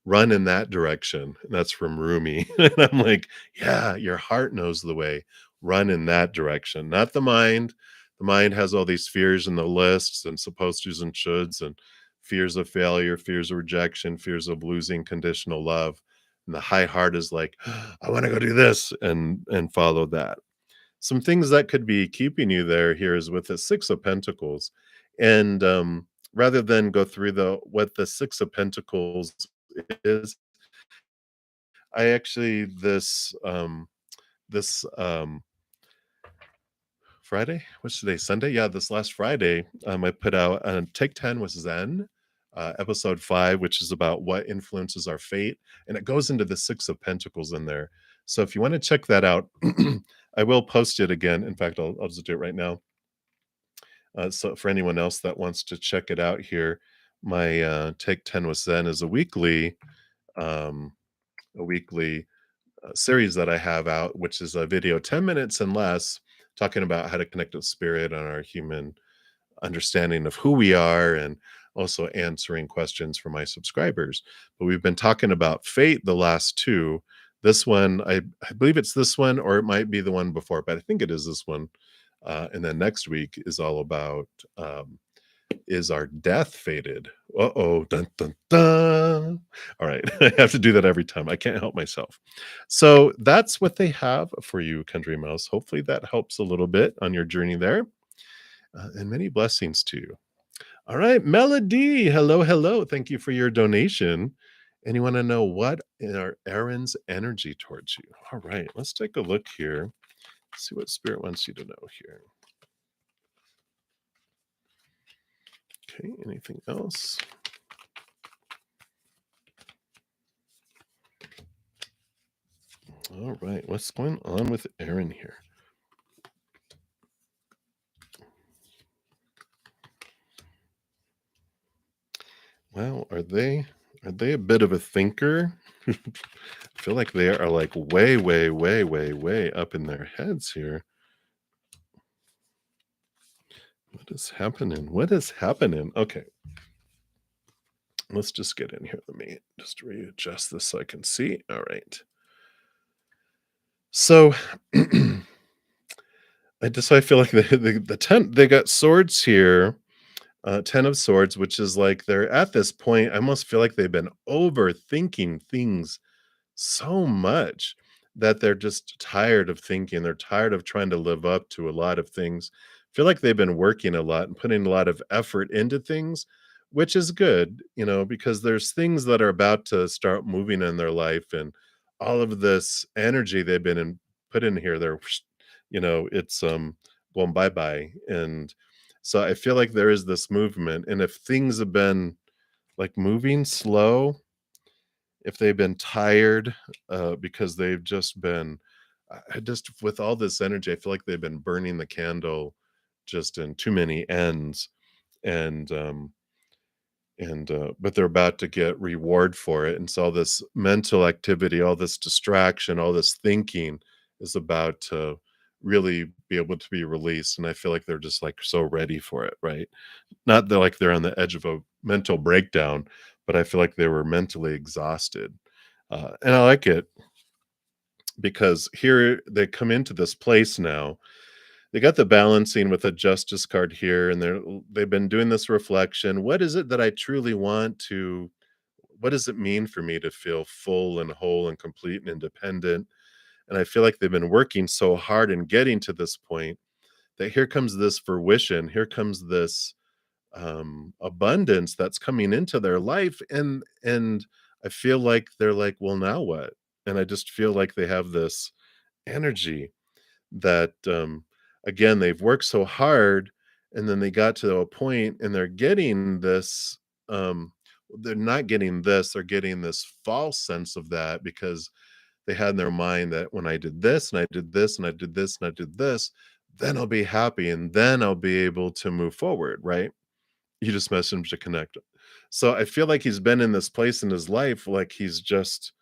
run in that direction. And that's from Rumi. And I'm like, yeah, your heart knows the way, run in that direction, not the mind. The mind has all these fears and the lists and supposed tos and shoulds and fears of failure, fears of rejection, fears of losing conditional love. And the high heart is like, I want to go do this and follow that. Some things that could be keeping you there here is with the Six of Pentacles. And rather than go through the what the Six of Pentacles is, I actually this Friday, what's today? Sunday? Yeah, this last Friday, I put out Take 10 with Zen, episode 5, which is about what influences our fate. And it goes into the Six of Pentacles in there. So if you want to check that out, I will post it again. In fact, I'll just do it right now. So for anyone else that wants to check it out here, my Take 10 with Zen is um, a weekly series that I have out, which is a video 10 minutes and less, talking about how to connect with spirit on our human understanding of who we are and also answering questions from my subscribers. But we've been talking about fate the last two. This one, I believe it's this one, or it might be the one before, but I think it is this one. And then next week is all about is our death fated? Uh-oh, dun dun dun. All right, I have to do that every time. I can't help myself. So that's what they have for you, Country Mouse. Hopefully that helps a little bit on your journey there. And many blessings to you. All right, Melody. Hello, hello. Thank you for your donation. And you want to know what are Aaron's energy towards you? All right, let's take a look here. See what Spirit wants you to know here. Okay, anything else? All right, what's going on with Aaron here? Well, are they a bit of a thinker? I feel like they are like way, way, way, way, way up in their heads here. What is happening? What is happening? Okay. Let's just get in here. Let me just readjust this so I can see. All right. So I feel like the 10 they got swords here. 10 of swords, which is like they're at this point. I almost feel like they've been overthinking things so much that they're just tired of thinking. They're tired of trying to live up to a lot of things. Feel like they've been working a lot and putting a lot of effort into things, which is good, because there's things that are about to start moving in their life, and all of this energy they've been put in here, it's going bye bye. And so I feel like there is this movement, and if things have been like moving slow, if they've been tired, because they've just been I just with all this energy, I feel like they've been burning the candle just in too many ends, and but they're about to get reward for it, and so all this mental activity, all this distraction, all this thinking is about to really be able to be released, and I feel like they're just, like, so ready for it, right? Not that, like, they're on the edge of a mental breakdown, but I feel like they were mentally exhausted, and I like it because here they come into this place now. They got the balancing with a justice card here, and they've been doing this reflection. What is it that I truly want to what does it mean for me to feel full and whole and complete and independent? And I feel like they've been working so hard in getting to this point that here comes this fruition, here comes this abundance that's coming into their life, and I feel like they're like, well, now what? And I just feel like they have this energy that again, they've worked so hard, and then they got to a point and they're getting this they're not getting this, they're getting this false sense of that because they had in their mind that when I did this and I did this and I did this and I did this, then I'll be happy and then I'll be able to move forward, right? You just messaged to connect. So I feel like he's been in this place in his life, like he's just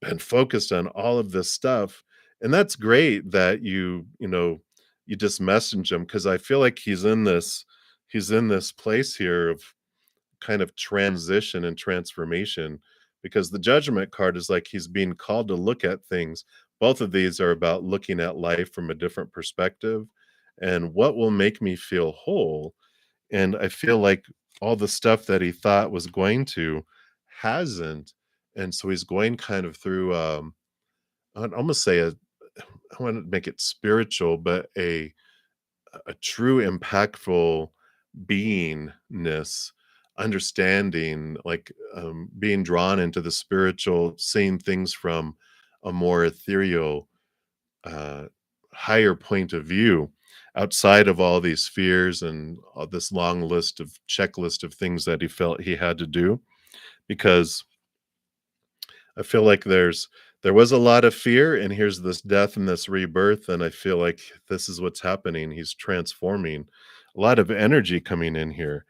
been focused on all of this stuff. And that's great that you just message him because I feel like he's in this place here of kind of transition and transformation because the judgment card is like he's being called to look at things. Both of these are about looking at life from a different perspective and what will make me feel whole. And I feel like all the stuff that he thought was going to hasn't. And so he's going kind of through I'd almost say I want to make it spiritual, but a true impactful beingness, understanding, like being drawn into the spiritual, seeing things from a more ethereal, uh, higher point of view outside of all these fears and all this long list of checklist of things that he felt he had to do because I feel like there was a lot of fear and here's this death and this rebirth and I feel like this is what's happening. He's transforming. A lot of energy coming in here.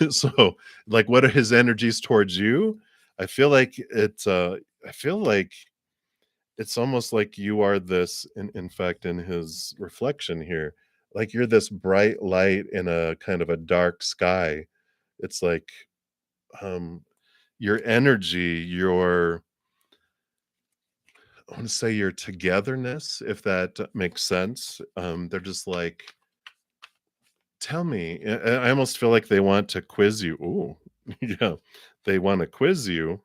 So, like what are his energies towards you? I feel like it's almost like you are this in fact in his reflection here. Like you're this bright light in a kind of a dark sky. It's like um your energy, your I want to say your togetherness, if that makes sense. They're just like, tell me. I almost feel like they want to quiz you. Ooh, yeah, they want to quiz you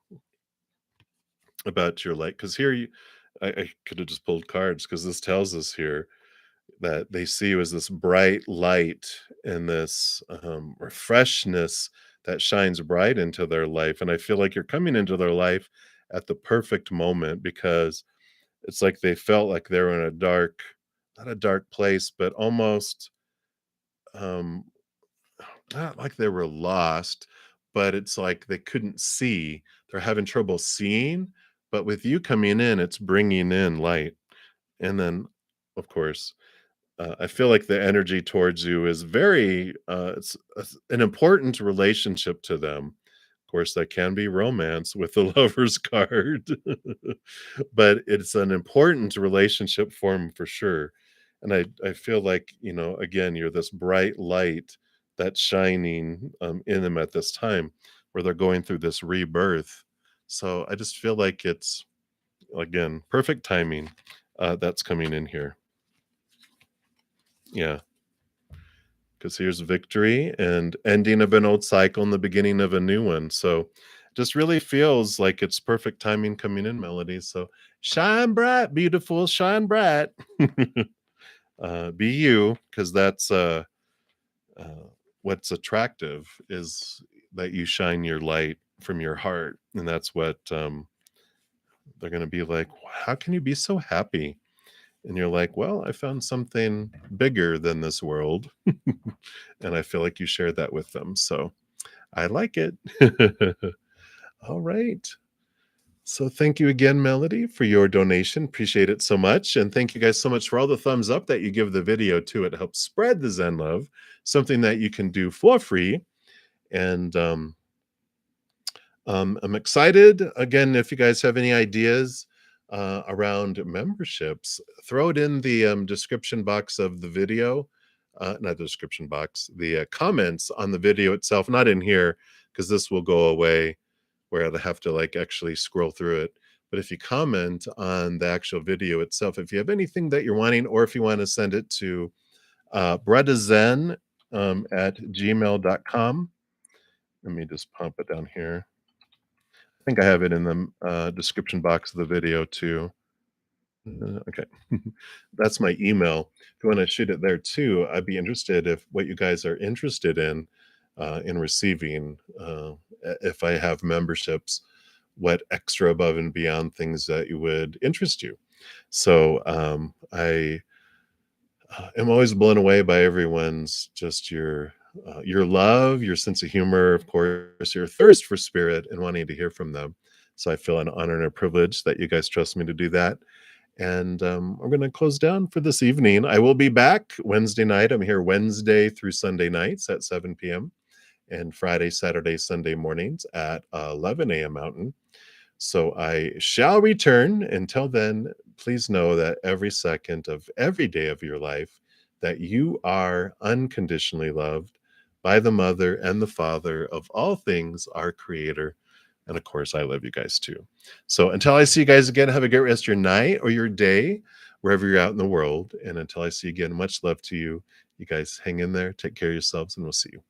about your light. Because here I could have just pulled cards because this tells us here that they see you as this bright light and this refreshness that shines bright into their life. And I feel like you're coming into their life at the perfect moment because it's like they felt like they were in a dark not a dark place, but almost, um, not like they were lost, but it's like they couldn't see. They're having trouble seeing, but with you coming in, it's bringing in light. And then, of course, I feel like the energy towards you is very, it's an important relationship to them. Of course, that can be romance with the Lover's card, but it's an important relationship for 'em for sure, and I feel like, again, you're this bright light that's shining, in them at this time where they're going through this rebirth. So I just feel like it's, again, perfect timing, that's coming in here. Yeah, because here's victory and ending of an old cycle and the beginning of a new one. So just really feels like it's perfect timing coming in, Melody. So shine bright, beautiful, shine bright. Be you, because that's uh, what's attractive is that you shine your light from your heart. And that's what they're going to be like, how can you be so happy? And you're like, well, I found something bigger than this world. And I feel like you shared that with them. So I like it. All right. So thank you again, Melody, for your donation. Appreciate it so much. And thank you guys so much for all the thumbs up that you give the video too. It helps spread the Zen love, something that you can do for free. And I'm excited. Again, if you guys have any ideas around memberships, throw it in the description box of the video. Not the description box, the comments on the video itself, not in here, because this will go away where I'd have to like actually scroll through it. But if you comment on the actual video itself, if you have anything that you're wanting, or if you want to send it to bruddaZEN at gmail.com. Let me just pump it down here. I think I have it in the description box of the video too. Okay, that's my email. If you want to shoot it there too, I'd be interested if what you guys are interested in receiving. If I have memberships, what extra above and beyond things that you would interest you. So I am always blown away by everyone's just your love, your sense of humor, of course, your thirst for spirit, and wanting to hear from them. So I feel an honor and a privilege that you guys trust me to do that. And I'm going to close down for this evening. I will be back Wednesday night. I'm here Wednesday through Sunday nights at 7 p.m. and Friday, Saturday, Sunday mornings at 11 a.m. Mountain. So I shall return. Until then, please know that every second of every day of your life, that you are unconditionally loved by the mother and the father of all things, our creator. And of course, I love you guys too. So until I see you guys again, have a great rest of your night or your day, wherever you're out in the world. And until I see you again, much love to you. You guys hang in there, take care of yourselves, and we'll see you.